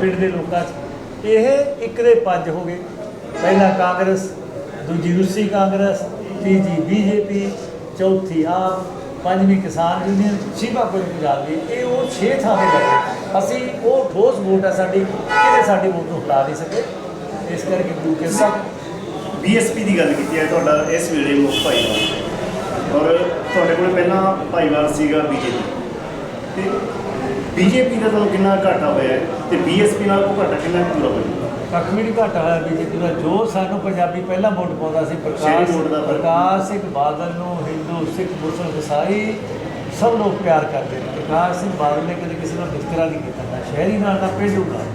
ਪਿੰਡ ਦੇ ਲੋਕਾਂ 'ਚ। ਇਹ 1 ਦੇ 5 ਹੋ ਗਏ। ਪਹਿਲਾਂ ਕਾਂਗਰਸ, ਦੂਜੀ ਰੂਸੀ ਕਾਂਗਰਸ, ਤੀਜੀ BJP, ਚੌਥੀ ਆਪ, 5ਵੀਂ ਕਿਸਾਨ ਯੂਨੀਅਨ, 6ਵਾਂ ਪੰਜਾਬ ਦੀ। ਇਹ ਉਹ 6 ਥਾਂ 'ਤੇ ਲੱਗੇ। ਅਸੀਂ ਉਹ ਠੋਸ ਵੋਟ ਹੈ ਸਾਡੀ, ਕਿਤੇ ਸਾਡੀ ਵੋਟ ਨੂੰ ਹਟਾ ਨਹੀਂ ਸਕੇ। ਇਸ ਕਰਕੇ ਦੂਜੇ BSP ਦੀ ਗੱਲ ਕੀਤੀ ਹੈ, ਤੁਹਾਡਾ ਇਸ ਵੇਲੇ ਮੁੱਖ ਭਾਈਵਾਲ, ਔਰ ਤੁਹਾਡੇ ਕੋਲ ਪਹਿਲਾਂ ਭਾਈਵਾਲ ਸੀਗਾ BJP, ਤੇ BJP ਦਾ ਤੁਹਾਨੂੰ ਕਿੰਨਾ ਘਾਟਾ ਹੋਇਆ ਹੈ ਤੇ BSP ਨਾਲ ਉਹ ਘਾਟਾ ਕਿੰਨਾ ਪੂਰਾ ਹੋਇਆ? ਕੱਖ ਵੀ ਨਹੀਂ ਘੱਟ ਹੋਇਆ ਬੀਜੇਪੀ ਦਾ। ਜੋ ਸਾਨੂੰ ਪੰਜਾਬੀ ਪਹਿਲਾਂ ਵੋਟ ਪਾਉਂਦਾ ਸੀ, ਸ਼ਹਿਰੀ ਵੋਟ ਦਾ ਫਰਕ। ਪ੍ਰਕਾਸ਼ ਸਿੰਘ ਬਾਦਲ ਨੂੰ ਹਿੰਦੂ, ਸਿੱਖ, ਮੁਸਲਮਾਨ, ਈਸਾਈ ਸਭ ਲੋਕ ਪਿਆਰ ਕਰਦੇ ਨੇ। ਪ੍ਰਕਾਸ਼ ਸਿੰਘ ਬਾਦਲ ਨੇ ਕਦੇ ਕਿਸੇ ਨਾਲ ਵਿਤਕਰਾ ਨਹੀਂ ਕੀਤਾ, ਨਾ ਸ਼ਹਿਰੀ ਨਾਲ, ਨਾ ਪੇਂਡੂ ਨਾਲ,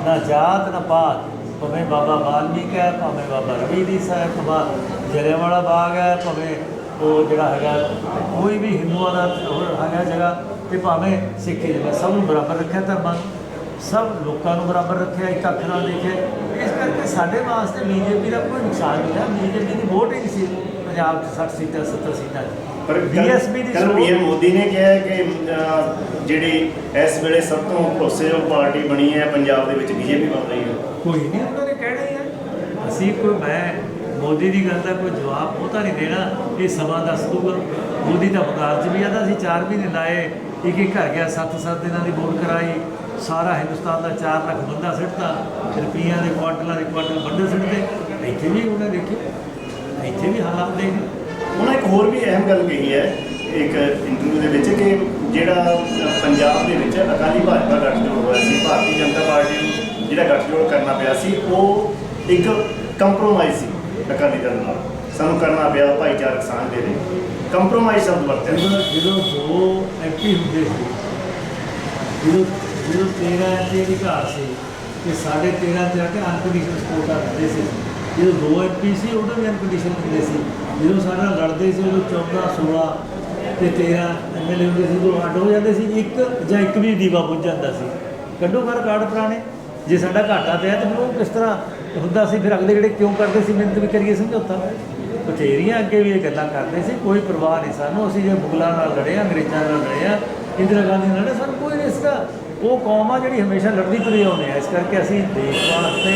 ਨਾ ਜਾਤ ਨਾ ਪਾਤ। ਭਾਵੇਂ ਬਾਬਾ ਵਾਲਮੀਕ ਹੈ, ਭਾਵੇਂ ਬਾਬਾ ਰਵੀਦਾਸ ਹੈ, ਭਾਵੇਂ ਜਲਿਆਂਵਾਲਾ ਬਾਗ ਹੈ, ਭਾਵੇਂ ਉਹ ਜਿਹੜਾ ਹੈਗਾ ਕੋਈ ਵੀ ਹਿੰਦੂਆਂ ਦਾ ਹੈਗਾ ਜਗ੍ਹਾ, ਤੇ ਭਾਵੇਂ ਸਿੱਖੀ ਜਗ੍ਹਾ, ਸਭ ਨੂੰ ਬਰਾਬਰ ਰੱਖਿਆ ਧਰਮਾਂ ਨੂੰ, ਸਭ ਲੋਕਾਂ ਨੂੰ ਬਰਾਬਰ ਰੱਖਿਆ, ਇੱਕ ਅੱਖ ਨਾਲ ਦੇਖਿਆ। ਇਸ ਕਰਕੇ ਸਾਡੇ ਵਾਸਤੇ ਬੀਜੇਪੀ ਦਾ ਕੋਈ ਨੁਕਸਾਨ ਨਹੀਂ ਹੈ। ਬੀਜੇਪੀ ਦੀ ਵੋਟ ਹੀ ਨਹੀਂ ਸੀ ਪੰਜਾਬ 'ਚ 60 ਸੀਟਾਂ 70 ਸੀਟਾਂ 'ਚ। ਪਰ BSP ਦੀ ਕੱਲ੍ਹ PM ਮੋਦੀ ਨੇ ਕਿਹਾ ਹੈ ਕਿ ਜਿਹੜੀ ਇਸ ਵੇਲੇ ਸਭ ਤੋਂ ਭਰੋਸੇਯੋਗ ਪਾਰਟੀ ਬਣੀ ਹੈ ਪੰਜਾਬ ਦੇ ਵਿੱਚ ਬੀਜੇਪੀ ਬਣ ਰਹੀ ਹੈ। ਕੋਈ ਨਹੀਂ, ਉਹਨਾਂ ਨੇ ਕਹਿਣਾ ਹੀ ਹੈ। ਅਸੀਂ ਕੋਈ ਮੈਂ ਮੋਦੀ ਦੀ ਗੱਲ ਦਾ ਕੋਈ ਜਵਾਬ ਬਹੁਤਾ ਨਹੀਂ ਦੇਣਾ, ਇਹ ਸਮਾਂ ਦੱਸ ਦੂਗਾ। ਮੋਦੀ ਦਾ ਵਕਾਰ 'ਚ ਵੀ ਆਦਾ ਸੀ 4 ਮਹੀਨੇ ਲਾਏ, ਇੱਕ ਘਰ ਗਿਆ, 7 ਦਿਨਾਂ ਦੀ ਵੋਟ ਕਰਾਈ, ਸਾਰਾ ਹਿੰਦੁਸਤਾਨ ਦਾ 4 ਲੱਖ ਬੰਦਾ ਸਿੱਟਦਾ, ਰੁਪਈਆਂ ਦੇ ਕੁਆਂਟਲਾਂ ਦੇ ਕੁਆਂਟਲ ਬੰਦੇ ਸਿੱਟਦੇ। ਇੱਥੇ ਵੀ ਉਹਨੇ ਦੇਖੀ, ਇੱਥੇ ਵੀ ਹਾਲਾਤ ਦੇਖ। ਉਹਨਾਂ ਇੱਕ ਹੋਰ ਵੀ ਅਹਿਮ ਗੱਲ ਕਹੀ ਹੈ ਇੱਕ ਇੰਟਰਵਿਊ ਦੇ ਵਿੱਚ ਕਿ ਜਿਹੜਾ ਪੰਜਾਬ ਦੇ ਵਿੱਚ ਅਕਾਲੀ ਭਾਜਪਾ ਗੱਠਜੋੜ ਹੋਇਆ ਸੀ, ਭਾਰਤੀ ਜਨਤਾ ਪਾਰਟੀ ਨੂੰ ਜਿਹੜਾ ਗੱਠਜੋੜ ਕਰਨਾ ਪਿਆ ਸੀ, ਉਹ ਇੱਕ ਕੰਪਰੋਮਾਈਜ਼ ਸੀ ਅਕਾਲੀ ਦਲ ਨਾਲ, ਸਾਨੂੰ ਕਰਨਾ ਪਿਆ ਭਾਈਚਾਰਕ ਸਾਂਝ ਦੇ ਲਈ। ਕੰਪਰੋਮਾਈਜ਼ ਸ਼ਬਦ ਵਰਤਿਆ। ਜਦੋਂ 2 MP ਹੁੰਦੇ ਸੀ, ਜਦੋਂ 13 MP ਅਧਿਕਾਰ ਸੀ, ਤੇ 13.5 ਤੇ ਆ ਕੇ ਅਨਕੰਡੀਸ਼ਨਲ ਸਪੋਰਟਾਂ ਦਿੰਦੇ ਸੀ। ਜਦੋਂ 2 MP ਸੀ ਉਦੋਂ ਵੀ ਅਨਕੰਡੀਸ਼ਨਲ ਦਿੰਦੇ ਸੀ। ਜਦੋਂ ਸਾਡੇ ਨਾਲ ਲੜਦੇ ਸੀ ਉਦੋਂ 14, 16 ਤੇ 13 MLA ਹੁੰਦੇ ਸੀ, ਉਦੋਂ ਅੱਡ ਹੋ ਜਾਂਦੇ ਸੀ। ਇੱਕ ਜਾਂ ਇੱਕ ਵੀ ਦੀਵਾ ਬੁੱਝ ਜਾਂਦਾ ਸੀ। ਕੱਢੋ ਘਰ ਕਾਰਡ ਪੁਰਾਣੇ, ਜੇ ਸਾਡਾ ਘਾਟਾ ਪਿਆ ਤਾਂ ਫਿਰ ਉਹ ਕਿਸ ਤਰ੍ਹਾਂ ਹੁੰਦਾ ਸੀ। ਫਿਰ ਅਗਲੇ ਜਿਹੜੇ ਕਿਉਂ ਕਰਦੇ ਸੀ ਮਿਹਨਤ ਵੀ ਕਰੀਏ ਸਮਝੌਤਾ। ਬਥੇਰੀਆਂ ਅੱਗੇ ਵੀ ਇਹ ਗੱਲਾਂ ਕਰਦੇ ਸੀ, ਕੋਈ ਪਰਵਾਹ ਨਹੀਂ ਸਾਨੂੰ। ਅਸੀਂ ਜੇ ਮੁਗਲਾਂ ਨਾਲ ਲੜੇ, ਅੰਗਰੇਜ਼ਾਂ ਨਾਲ ਲੜੇ ਆ, ਇੰਦਰਾ ਗਾਂਧੀ ਨਾਲ ਲੜੇ, ਸਾਨੂੰ ਕੋਈ ਨਹੀਂ ਇਸਦਾ। ਉਹ ਕੌਮ ਆ ਜਿਹੜੀ ਹਮੇਸ਼ਾ ਲੜਦੀ ਤੁਰੀ ਆਉਂਦੇ ਆ। ਇਸ ਕਰਕੇ ਅਸੀਂ ਦੇਸ਼ ਵਾਸਤੇ,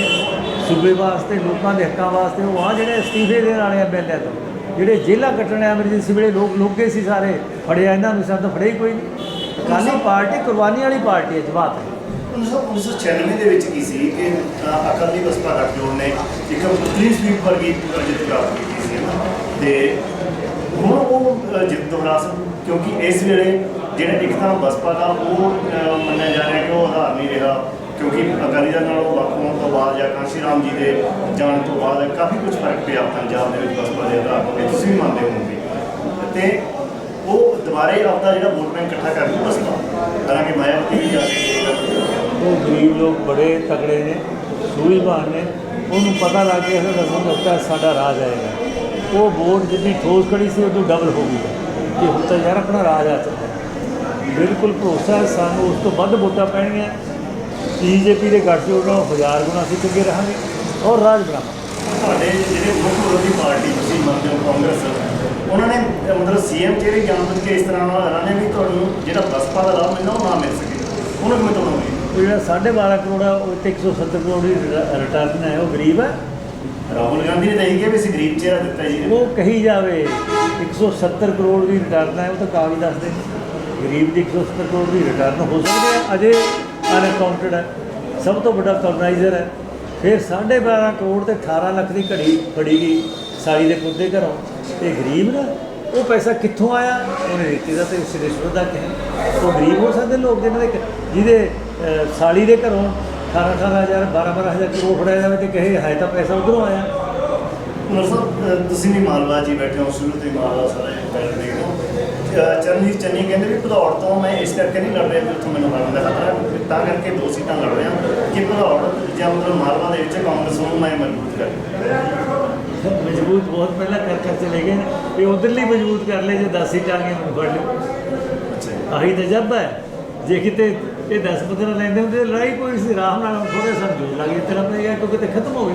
ਸੂਬੇ ਵਾਸਤੇ, ਲੋਕਾਂ ਦੇ ਹੱਕਾਂ ਵਾਸਤੇ ਉਹ ਆ ਜਿਹੜੇ ਅਸਤੀਫੇ ਦੇਣ ਵਾਲੇ ਆ MLA ਤੋਂ, ਜਿਹੜੇ ਜੇਲ੍ਹਾਂ ਕੱਟਣੇ ਐਮਰਜੈਂਸੀ ਵੇਲੇ ਲੋਕ ਸੀ ਸਾਰੇ, ਫੜਿਆ ਇਹਨਾਂ ਨੂੰ, ਸਾਨੂੰ ਫੜਿਆ ਹੀ ਕੋਈ ਨਹੀਂ। ਅਕਾਲੀ ਪਾਰਟੀ ਕੁਰਬਾਨੀ ਵਾਲੀ ਪਾਰਟੀ ਹੈ, ਜਮਾਤ ਹੈ। 1996 ਦੇ ਵਿੱਚ ਕੀ ਸੀ ਕਿ ਅਕਾਲੀ ਬਸਪਾ ਗੱਠਜੋੜ ਨੇ ਇੱਕ ਕਲੀਨ ਸਵੀਪ ਵਰਗੀ ਜਿੱਤ ਪ੍ਰਾਪਤ ਕੀਤੀ ਸੀ, ਤੇ ਹੁਣ ਉਹ ਜਿੱਤ ਦੁਹਰਾ ਸਕਣ, ਕਿਉਂਕਿ ਇਸ ਵੇਲੇ ਜਿਹੜਾ ਇੱਕ ਤਾਂ ਬਸਪਾ ਦਾ ਉਹ ਮੰਨਿਆ ਜਾ ਰਿਹਾ ਕਿ ਉਹ ਆਧਾਰ ਨਹੀਂ ਰਿਹਾ, ਕਿਉਂਕਿ ਅਕਾਲੀ ਦਲ ਨਾਲ ਵੱਖ ਹੋਣ ਤੋਂ ਬਾਅਦ ਜਾਂ ਕਾਂਸ਼ੀ ਰਾਮ ਜੀ ਦੇ ਜਾਣ ਤੋਂ ਬਾਅਦ ਕਾਫੀ ਕੁਝ ਫਰਕ ਪਿਆ ਪੰਜਾਬ ਦੇ ਵਿੱਚ ਬਸਪਾ ਦੇ ਆਧਾਰ 'ਤੇ, ਤੁਸੀਂ ਵੀ ਮੰਨਦੇ ਹੋਵੋਗੇ। ਤੇ ਉਹ ਦੁਬਾਰੇ ਆਪਦਾ ਜਿਹੜਾ ਵੋਟ ਬੈਂਕ ਇਕੱਠਾ ਕਰ ਲੂ ਬਸਪਾ, ਹਾਲਾਂਕਿ ਮਾਇਆਵਤੀ ਵੀ ਜਾ ਕੇ ਉਹ ਗਰੀਬ ਲੋਕ ਬੜੇ ਤਕੜੇ ਨੇ, ਸੂਝਵਾਨ ਨੇ, ਉਹਨੂੰ ਪਤਾ ਲੱਗ ਗਿਆ ਕਿ ਸਮਝੌਤਾ ਸਾਡਾ ਰਾਜ ਆਏਗਾ। ਉਹ ਵੋਟ ਜਿੰਨੀ ਠੋਸ ਖੜੀ ਸੀ ਉਦੋਂ ਡਬਲ ਹੋ ਗਈ ਕਿ ਹੁਣ ਤਾਂ ਯਾਰ ਆਪਣਾ ਰਾਜ ਆ ਚੱਲਿਆ। ਬਿਲਕੁਲ ਭਰੋਸਾ ਹੈ ਸਾਨੂੰ, ਉਸ ਤੋਂ ਵੱਧ ਵੋਟਾਂ ਪੈਣਗੀਆਂ। BJP ਦੇ ਗੱਠਜੋੜ ਨਾਲੋਂ 1000 ਗੁਣਾ ਅਸੀਂ ਚੰਗੇ ਰਹਾਂਗੇ ਔਰ ਰਾਜ ਬਣਾਵਾਂਗੇ। ਤੁਹਾਡੇ ਜਿਹੜੇ ਮੁੱਖ ਵਿਰੋਧੀ ਪਾਰਟੀ ਤੁਸੀਂ ਮੰਨਦੇ ਹੋ ਕਾਂਗਰਸ, ਉਹਨਾਂ ਨੇ ਮਤਲਬ CM ਚਿਹਰੇ ਜਾਣ ਕੇ ਇਸ ਤਰ੍ਹਾਂ ਨਾਲ ਐਲਾਨਿਆ ਵੀ ਤੁਹਾਨੂੰ ਜਿਹੜਾ ਬਸਪਾ ਦਾ ਲਾਭ ਮਿਲਣਾ ਉਹ ਨਾ ਮਿਲ ਸਕੇ, ਉਹਨਾਂ ਕਿਵੇਂ ਤੋੜੋਗੇ? ਉਹ ਜਿਹੜਾ 12.5 ਕਰੋੜ ਆ, ਉਹ 170 ਕਰੋੜ ਦੀ ਰਿਟਰਨ ਹੈ, ਉਹ ਗਰੀਬ ਹੈ। ਰਾਹੁਲ ਗਾਂਧੀ ਨੇ ਤਾਂ ਇਹੀ ਕਿਹਾ ਵੀ ਅਸੀਂ ਗਰੀਬ ਚਿਹਰਾ ਦਿੱਤਾ ਜੀ। ਉਹ ਕਹੀ ਜਾਵੇ 170 ਕਰੋੜ ਦੀ ਰਿਟਰਨ ਹੈ, ਉਹ ਤਾਂ ਕਾਗਜ਼ ਦੱਸਦੇ ਗਰੀਬ ਦੀ 170 ਕਰੋੜ ਦੀ ਰਿਟਰਨ ਹੋ ਸਕਦੀ ਹੈ, ਅਜੇ ਅਨਅਕਾਊਂਟਡ ਹੈ, ਸਭ ਤੋਂ ਵੱਡਾ ਕਲੋਨਾਈਜ਼ਰ ਹੈ। ਫਿਰ 12.5 ਕਰੋੜ ਤੇ 18 ਲੱਖ ਦੀ ਘੜੀ ਫੜੀ ਗਈ ਸਾਲੀ ਦੇ ਪੁੱਤੇ ਘਰੋਂ, ਤੇ ਗਰੀਬ ਨਾ ਉਹ ਪੈਸਾ ਕਿੱਥੋਂ ਆਇਆ? ਉਹਨੇ ਦਿੱਤੀ ਦਾ ਤੇ ਰਿਸ਼ਵਤ ਦਾ ਕਿਹਾ। ਉਹ ਗਰੀਬ ਹੋ ਸਕਦੇ ਲੋਕ ਜਿਹਦੇ ਸਾਲੀ ਦੇ ਘਰੋਂ 18,000 12,000 ਕਰੋੜ ਫੜਿਆ ਜਾਵੇ ਤੇ ਕਹੇ ਹੈ ਤਾਂ ਪੈਸਾ ਉਧਰੋਂ ਆਇਆ। ਸਾਹਿਬ ਤੁਸੀਂ ਵੀ ਮਾਲਵਾ ਜੀ ਬੈਠੇ ਹੋ, ਸ਼ੁਰੂ ਤੋਂ ਹੀ ਮਾਲਵਾ ਸਾਰਾ ਦੇਖਦੇ ਹੋ। ਚਰਨਜੀਤ ਚੰਨੀ ਕਹਿੰਦੇ ਵੀ ਭਦੌੜ ਤੋਂ ਮੈਂ ਇਸ ਕਰਕੇ ਨਹੀਂ ਲੜ ਰਿਹਾ ਵੀ ਉੱਥੋਂ ਮੈਨੂੰ ਲੜਨ ਦਾ ਖਤਰਾ, ਤਾਂ ਕਰਕੇ 2 ਸੀਟਾਂ ਲੜ ਰਿਹਾ ਕਿ ਭਦੌੜ ਜਾਂ ਮਤਲਬ ਮਾਲਵਾ ਦੇ ਵਿੱਚ ਕਾਂਗਰਸ ਨੂੰ ਮੈਂ ਮਜ਼ਬੂਤ ਕਰ ਮਜ਼ਬੂਤ ਬਹੁਤ ਪਹਿਲਾਂ ਕਰ ਚਲੇ ਗਏ ਨੇ, ਇਹ ਉਧਰਲੀ ਮਜ਼ਬੂਤ ਕਰ ਲਏ। ਜੇ 10 ਸੀਟਾਂ ਆ ਗਈਆਂ ਮੈਨੂੰ ਫੜ ਲਿਓ। ਆਹੀ ਤਾਂ ਜੱਬ ਹੈ। ਜੇ ਕਿਤੇ ਇਹ 10-15 ਲੈਂਦੇ ਹੁੰਦੇ ਲੜਾਈ ਕੋਈ ਸੀ, ਆਰਾਮ ਨਾਲ ਥੋੜ੍ਹੇ ਸਮਝੋ ਲੱਗ ਇਸ ਤਰ੍ਹਾਂ ਪਏਗਾ ਕਿਉਂਕਿ ਤੇ ਖਤਮ ਹੋ ਗਈ।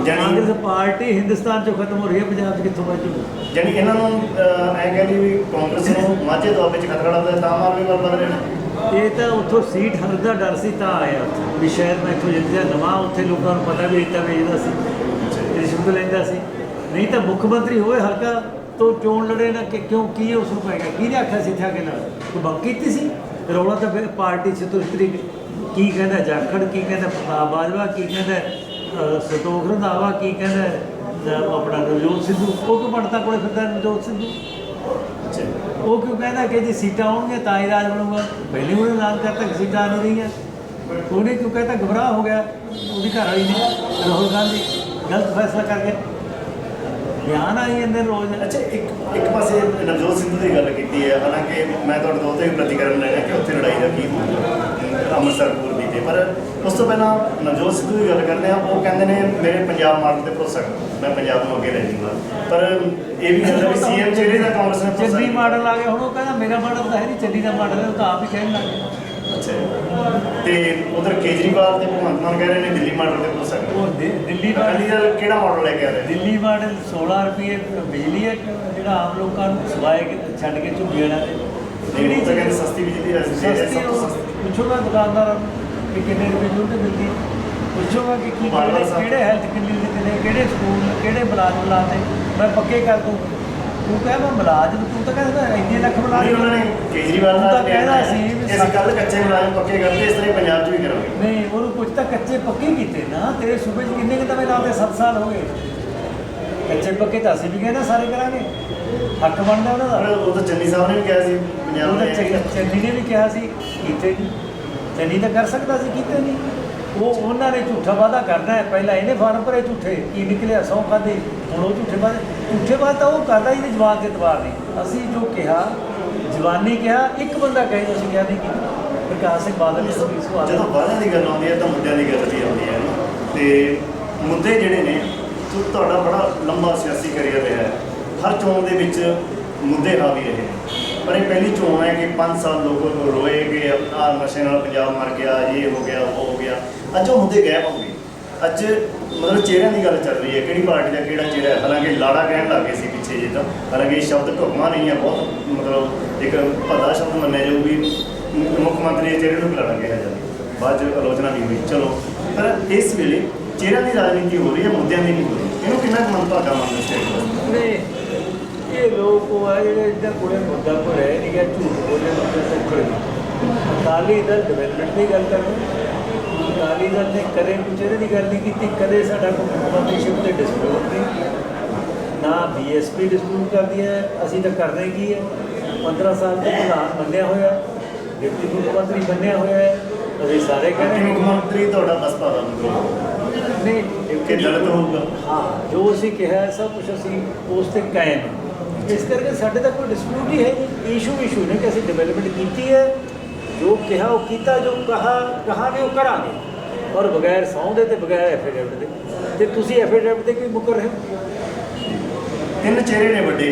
ਕਾਂਗਰਸ ਪਾਰਟੀ ਹਿੰਦੁਸਤਾਨ 'ਚੋਂ ਖਤਮ ਹੋ ਰਹੀ ਹੈ, ਪੰਜਾਬ 'ਚ ਕਿੱਥੋਂ ਬਚੂਗੀ? ਜਾਨੀ ਇਹਨਾਂ ਨੂੰ ਐਂ ਕਹਿੰਦੀ ਵੀ ਕਾਂਗਰਸ ਨੂੰ ਮਾਝੇ ਦੁਆਬੇ 'ਚ ਖਤਰਾ ਲੱਗਦਾ ਤਾਂ ਆਰਮੀ ਵੱਲ ਵੱਧ ਰਹੇ ਨੇ। ਇਹ ਤਾਂ ਉੱਥੋਂ ਸੀਟ ਹਰ ਦਾ ਡਰ ਸੀ ਤਾਂ ਆਇਆ ਉੱਥੇ ਵੀ ਸ਼ਾਇਦ ਮੈਂ ਇੱਥੋਂ ਜਿੱਤ ਜਾ ਨਵਾਂ। ਉੱਥੇ ਲੋਕਾਂ ਨੂੰ ਪਤਾ ਵੀ ਇੱਦਾਂ ਵੇਚਦਾ ਸੀ, ਰਿਸ਼ਵਤ ਲੈਂਦਾ ਸੀ। ਨਹੀਂ ਤਾਂ ਮੁੱਖ ਮੰਤਰੀ ਹੋਵੇ ਹਲਕਾ ਤੋਂ ਚੋਣ ਲੜੇ ਨਾ ਕਿ ਕਿਉਂ ਕੀ ਉਸ ਨੂੰ ਪਏਗਾ? ਕਿਹਨੇ ਆਖਿਆ ਸੀ ਇੱਥੇ ਆ ਕੇ ਲੜ? ਕੋਈ ਬੰਕ ਕੀਤੀ ਸੀ ਰੌਲਾ ਤਾਂ ਫਿਰ ਪਾਰਟੀ ਛਤਰਪਤੀ ਕੀ ਕਹਿੰਦਾ ਜਾਖੜ, ਕੀ ਕਹਿੰਦਾ ਪ੍ਰਤਾਪ ਬਾਜਵਾ, ਕੀ ਕਹਿੰਦਾ ਸੰਤੋਖ ਰੰਧਾਵਾ, ਕੀ ਕਹਿੰਦਾ ਆਪਣਾ ਨਵਜੋਤ ਸਿੱਧੂ। ਉਹ ਕਿਉਂ ਪੰਡਤਾਂ ਕੋਲੇ ਫਿਰਦਾ ਨਵਜੋਤ ਸਿੱਧੂ? ਉਹ ਕਿਉਂ ਕਹਿੰਦਾ ਕਿ ਜੇ ਸੀਟਾਂ ਆਉਣਗੀਆਂ ਤਾਂ ਹੀ ਰਾਜ ਬਣੂਗਾ? ਪਹਿਲੇ ਉਹਨੇ ਐਲਾਨ ਕਰਤਾ ਕਿ ਸੀਟਾਂ ਆ ਨਹੀਂ ਰਹੀਆਂ। ਉਹਨੇ ਕਿਉਂ कहता घबरा हो गया ਉਹਦੀ ਘਰ ਵਾਲੀ ਨੇ ਰਾਹੁਲ ਗਾਂਧੀ ਗਲਤ ਫੈਸਲਾ ਕਰ ਗਿਆ ਬਿਆਨ ਆਈ ਜਾਂਦੇ ਰੋਜ਼। ਅੱਛਾ, ਇੱਕ ਪਾਸੇ ਨਵਜੋਤ ਸਿੱਧੂ ਦੀ ਗੱਲ ਕੀਤੀ ਹੈ, ਹਾਲਾਂਕਿ ਮੈਂ ਤੁਹਾਡੇ ਤੋਂ ਉੱਤੇ ਵੀ ਪ੍ਰਤੀਕਰਨ ਲੈਣਾ ਕਿ ਉੱਥੇ ਲੜਾਈ ਦਾ ਕੀ ਅੰਮ੍ਰਿਤਸਰ ਪੂਰਬੀ ਤੇ, ਪਰ ਉਸ ਤੋਂ ਪਹਿਲਾਂ ਨਵਜੋਤ ਸਿੱਧੂ ਦੀ ਗੱਲ ਕਰਦੇ ਆ। ਉਹ ਕਹਿੰਦੇ ਨੇ ਮੇਰੇ ਪੰਜਾਬ ਮਾਡਲ ਤੇ ਭਰੋਸਾ ਕਰੋ, ਮੈਂ ਪੰਜਾਬ ਨੂੰ ਅੱਗੇ ਲੈ ਜਾਊਂਗਾ। ਪਰ ਇਹ ਵੀ ਗੱਲ ਹੈ ਵੀ ਸੀਐਮ ਜਿਹੜੇ ਦਾ ਕਾਂਗਰਸ ਨੇ ਭਰੋਸਾ ਚੰਨੀ ਮਾਡਲ ਆ ਗਿਆ, ਹੁਣ ਉਹ ਕਹਿੰਦਾ ਮੇਰਾ ਮਾਡਲ ਤਾਂ ਹੈ ਨਹੀਂ, ਚੰਨੀ ਦਾ ਮਾਡਲ ਹੈ, ਉਹ ਤਾਂ ਆਪ ਹੀ ਕਹਿਣ ਲੱਗ ਗਿਆ। ਅੱਛਾ, ਤੇ ਉਧਰ ਕੇਜਰੀਵਾਲ ਤੇ ਭਗਵੰਤ ਮਾਨ ਕਹਿ ਰਹੇ ਨੇ ਦਿੱਲੀ ਮਾਡਲ ਤੇ ਭਰੋਸਾ ਕਰੋ। ਉਹ ਦਿੱਲੀ ਅਕਾਲੀ ਮਾਡਲ, ਦਲ ਕਿਹੜਾ ਮਾਡਲ ਲੈ ਕੇ ਆ ਰਿਹਾ? ਦਿੱਲੀ ਮਾਡਲ 16 ਰੁਪਏ ਬਿਜਲੀ ਹੈ, ਜਿਹੜਾ ਆਮ ਲੋਕਾਂ ਨੂੰ ਸਵਾਏ ਛੱਡ ਕੇ ਝੁੱਗੀਆਂ ਨਾਲ ਜਿਹੜੀ ਤਾਂ ਕਹਿੰਦੇ ਸਸਤੀ ਬਿਜਲੀ ਹੈ, ਸਸਤੀ ਸਭ ਤੋਂ ਸਸਤੀ। ਪੁੱਛੋਗਾ ਦੁਕਾਨਦਾਰਾਂ ਨੂੰ ਕਿ ਕਿੰਨੇ ਰੁਪਏ ਯੂਨਿਟ ਮਿਲਦੀ, ਪੁੱਛੋਗਾ ਕਿ ਕੀ ਕਿਹੜੇ ਹੈਲਥ ਕਲੀਨਿਕ ਨੇ, ਕਿਹੜੇ ਸਕੂਲ, ਕਿਹੜੇ ਮੁਲਾਜ਼ਮ ਲਾਤੇ, ਮੈਂ ਪੱਕੇ ਕਰ ਦੂੰ। ਤੂੰ ਕਹਿ ਮੈਂ ਮੁਲਾਜ਼ਮ, ਤੂੰ ਤਾਂ ਕਹਿੰਦਾ ਇੰਨੇ ਲੱਖ ਨਹੀਂ, ਮੁਲਾਜ਼ਮ। ਉਹਨਾਂ ਨੇ ਕੇਜਰੀਵਾਲ ਤਾਂ ਨਾਲ ਕਹਿੰਦਾ ਸੀ ਵੀ ਅਸੀਂ ਕੱਲ ਕੱਚੇ ਮੁਲਾਜ਼ਮ ਪੱਕੇ ਕਰਦੇ, ਇਸ ਤਰ੍ਹਾਂ ਹੀ ਪੰਜਾਬ 'ਚ ਵੀ ਕਰਾਂਗੇ। ਨਹੀਂ, ਉਹਨੂੰ ਕੁਝ ਤਾਂ ਕੱਚੇ ਪੱਕੇ ਕੀਤੇ ਨਾ, ਤੇਰੇ ਸੂਬੇ 'ਚ ਕਿੰਨੇ ਕੁ ਨਵੇਂ ਲਾਤੇ? 7 ਸਾਲ ਹੋ ਗਏ। ਕੱਚੇ ਪੱਕੇ ਤਾਂ ਅਸੀਂ ਵੀ ਕਹਿੰਦੇ ਸਾਰੇ ਕਰਾਂਗੇ, ਹੱਕ ਬਣਦਾ ਉਹਨਾਂ ਪਰ ਦਾ। ਉਹ ਤਾਂ ਚੰਨੀ ਸਾਹਿਬ ਨੇ ਵੀ ਕਿਹਾ ਸੀ ਪੰਜਾਬ ਉਹ ਤਾਂ ਦੇ ਚੰਨੀ ਨੇ ਵੀ ਕਿਹਾ ਸੀ, ਕੀਤੇ ਨਹੀਂ। ਚੰਨੀ ਤਾਂ ਕਰ ਸਕਦਾ ਸੀ, ਕੀਤੇ ਨਹੀਂ। ਉਹਨਾਂ ਨੇ ਝੂਠਾ ਵਾਅਦਾ ਕਰਨਾ ਹੈ, ਪਹਿਲਾਂ ਇਹਨੇ ਫਾਰਮ ਭਰੇ ਝੂਠੇ, ਕੀ ਨਿਕਲਿਆ? 100 ਖਾਧੇ, ਹੁਣ ਉਹ ਝੂਠੇ ਵਾਅਦੇ ਤਾਂ ਉਹ ਕਰਦਾ, ਇਹਦੀ ਜਵਾਨ ਦੇ ਇਤਬਾਰ ਨਹੀਂ। ਅਸੀਂ ਜੋ ਕਿਹਾ ਜਵਾਨੀ ਕਿਹਾ, ਇੱਕ ਬੰਦਾ ਕਹੇ ਅਸੀਂ ਕਿਹਾ ਨਹੀਂ ਕੀਤਾ। ਪ੍ਰਕਾਸ਼ ਸਿੰਘ ਬਾਦਲ ਨੇ ਸਵਾਲ ਜਦੋਂ ਵਾਅਦਿਆਂ ਦੀ ਗੱਲ ਆਉਂਦੀ ਹੈ ਤਾਂ ਮੁੱਦਿਆਂ ਦੀ ਗੱਲ ਵੀ ਆਉਂਦੀ ਹੈ ਨਾ। ਤੇ ਮੁੱਦੇ ਜਿਹੜੇ ਨੇ, ਤੁਹਾਡਾ ਬੜਾ ਲੰਬਾ ਸਿਆਸੀ ਕਰੀਅਰ ਰਿਹਾ ਹੈ, ਹਰ ਚੋਣ ਦੇ ਵਿੱਚ ਮੁੱਦੇ ਹਾਵੀ ਰਹੇ ਨੇ। ਪਰ ਇਹ ਪਹਿਲੀ ਚੋਣ ਹੈ ਕਿ 5 ਸਾਲ ਲੋਕ ਰੋਏ ਕਿ ਆ ਨਸ਼ੇ ਨਾਲ ਪੰਜਾਬ ਮਰ ਗਿਆ, ਇਹ ਹੋ ਗਿਆ, ਉਹ ਹੋ ਗਿਆ। ਅੱਜ ਉਹ ਮੁੱਦੇ ਗਾਇਬ ਹੋ ਗਏ। ਅੱਜ ਮਤਲਬ ਚਿਹਰਿਆਂ ਦੀ ਗੱਲ ਚੱਲ ਰਹੀ ਹੈ, ਕਿਹੜੀ ਪਾਰਟੀ ਦਾ ਕਿਹੜਾ ਚਿਹਰਾ ਹੈ। ਹਾਲਾਂਕਿ ਲਾੜਾ ਕਹਿਣ ਲੱਗ ਗਏ ਸੀ ਪਿੱਛੇ ਜੇ ਤਾਂ, ਹਾਲਾਂਕਿ ਇਹ ਸ਼ਬਦ ਢੁਕਵਾਂ ਨਹੀਂ ਹੈ, ਬਹੁਤ ਮਤਲਬ ਇੱਕ ਭੱਦਾ ਸ਼ਬਦ ਮੰਨਿਆ ਜਾਊ ਵੀ ਮੁੱਖ ਮੰਤਰੀ ਦੇ ਚਿਹਰੇ ਨੂੰ ਲਾੜਾ ਕਿਹਾ ਜਾਵੇ। ਬਾਅਦ 'ਚ ਆਲੋਚਨਾ ਵੀ ਹੋਈ, ਚਲੋ। ਪਰ ਇਸ ਵੇਲੇ ਚਿਹਰਿਆਂ ਦੀ ਰਾਜਨੀਤੀ ਹੋ ਰਹੀ ਹੈ, ਮੁੱਦਿਆਂ ਦੀ ਨਹੀਂ ਹੋ ਰਹੀ। ਇਹਨੂੰ ਕਿੰਨਾ ਕੁ ਮੰਨਤਾ ਮੰਨਦੇ ਸਟੇਟ ਨੇ ਇਹ ਲੋਕ ਉਹ ਆ ਜਿਹੜੇ ਇੱਦਾਂ ਕੋਲੇ ਮੁੱਦਾ ਕੋਈ ਰਹਿ ਨਹੀਂ ਗਿਆ, ਝੂਠ ਬੋਲੇ ਮੁੱਦੇ ਸੌਖੇ ਨਹੀਂ। ਅਕਾਲੀ ਦਲ ਡਿਵੈਲਪਮੈਂਟ ਦੀ ਗੱਲ ਕਰਦੇ, ਅਕਾਲੀ ਦਲ ਨੇ ਕਦੇ ਚਿਹਰੇ ਦੀ ਗੱਲ ਨਹੀਂ ਕੀਤੀ, ਕਦੇ ਸਾਡਾ ਕੋਈ ਮੁੱਖ ਤੇ ਡਿਸਪਿਊਟ ਨਹੀਂ, ਨਾ BSP ਡਿਸਪਿਊਟ ਕਰਦੀ ਹੈ। ਅਸੀਂ ਤਾਂ ਕਰਨਾ ਕੀ ਹੈ, 15 ਸਾਲ ਤੋਂ ਪ੍ਰਧਾਨ ਮੰਨਿਆ ਹੋਇਆ, ਡਿਪਟੀ ਮੁੱਖ ਮੰਤਰੀ ਬੰਨਿਆ ਹੋਇਆ ਹੈ। ਅਸੀਂ ਸਾਰੇ ਕਹਿੰਦੇ ਮੁੱਖ ਮੰਤਰੀ ਤੁਹਾਡਾ ਬਸਪਾ ਦਾ ਮਤਲਬ ਨਹੀਂ ਕਿ ਦਲਿਤ ਹੋਊਗਾ। ਹਾਂ, ਜੋ ਅਸੀਂ ਕਿਹਾ ਸਭ ਕੁਛ ਅਸੀਂ ਉਸ 'ਤੇ ਕਾਇਮ ਹਾਂ। ਇਸ ਕਰਕੇ ਸਾਡੇ ਤਾਂ ਕੋਈ ਡਿਸਪਿਊਟ ਹੀ ਹੈ ਨਹੀਂ, ਇਸ਼ੂ ਨੇ ਕਿ ਅਸੀਂ ਡਿਵੈਲਪਮੈਂਟ ਕੀਤੀ ਹੈ, ਜੋ ਕਿਹਾ ਉਹ ਕੀਤਾ, ਜੋ ਕਹਾਂਗੇ ਉਹ ਕਰਾਂਗੇ, ਔਰ ਬਗੈਰ ਸਹੁੰ ਦੇ ਤੇ ਬਗੈਰ ਐਫੀਡੇਵਿਟ ਦੇ। ਤੇ ਤੁਸੀਂ ਐਫੀਡੇਵਿਟ ਦੇ ਕੋਈ ਮੁਕਰ ਰਹੇ ਹੋ? 3 ਚਿਹਰੇ ਨੇ ਵੱਡੇ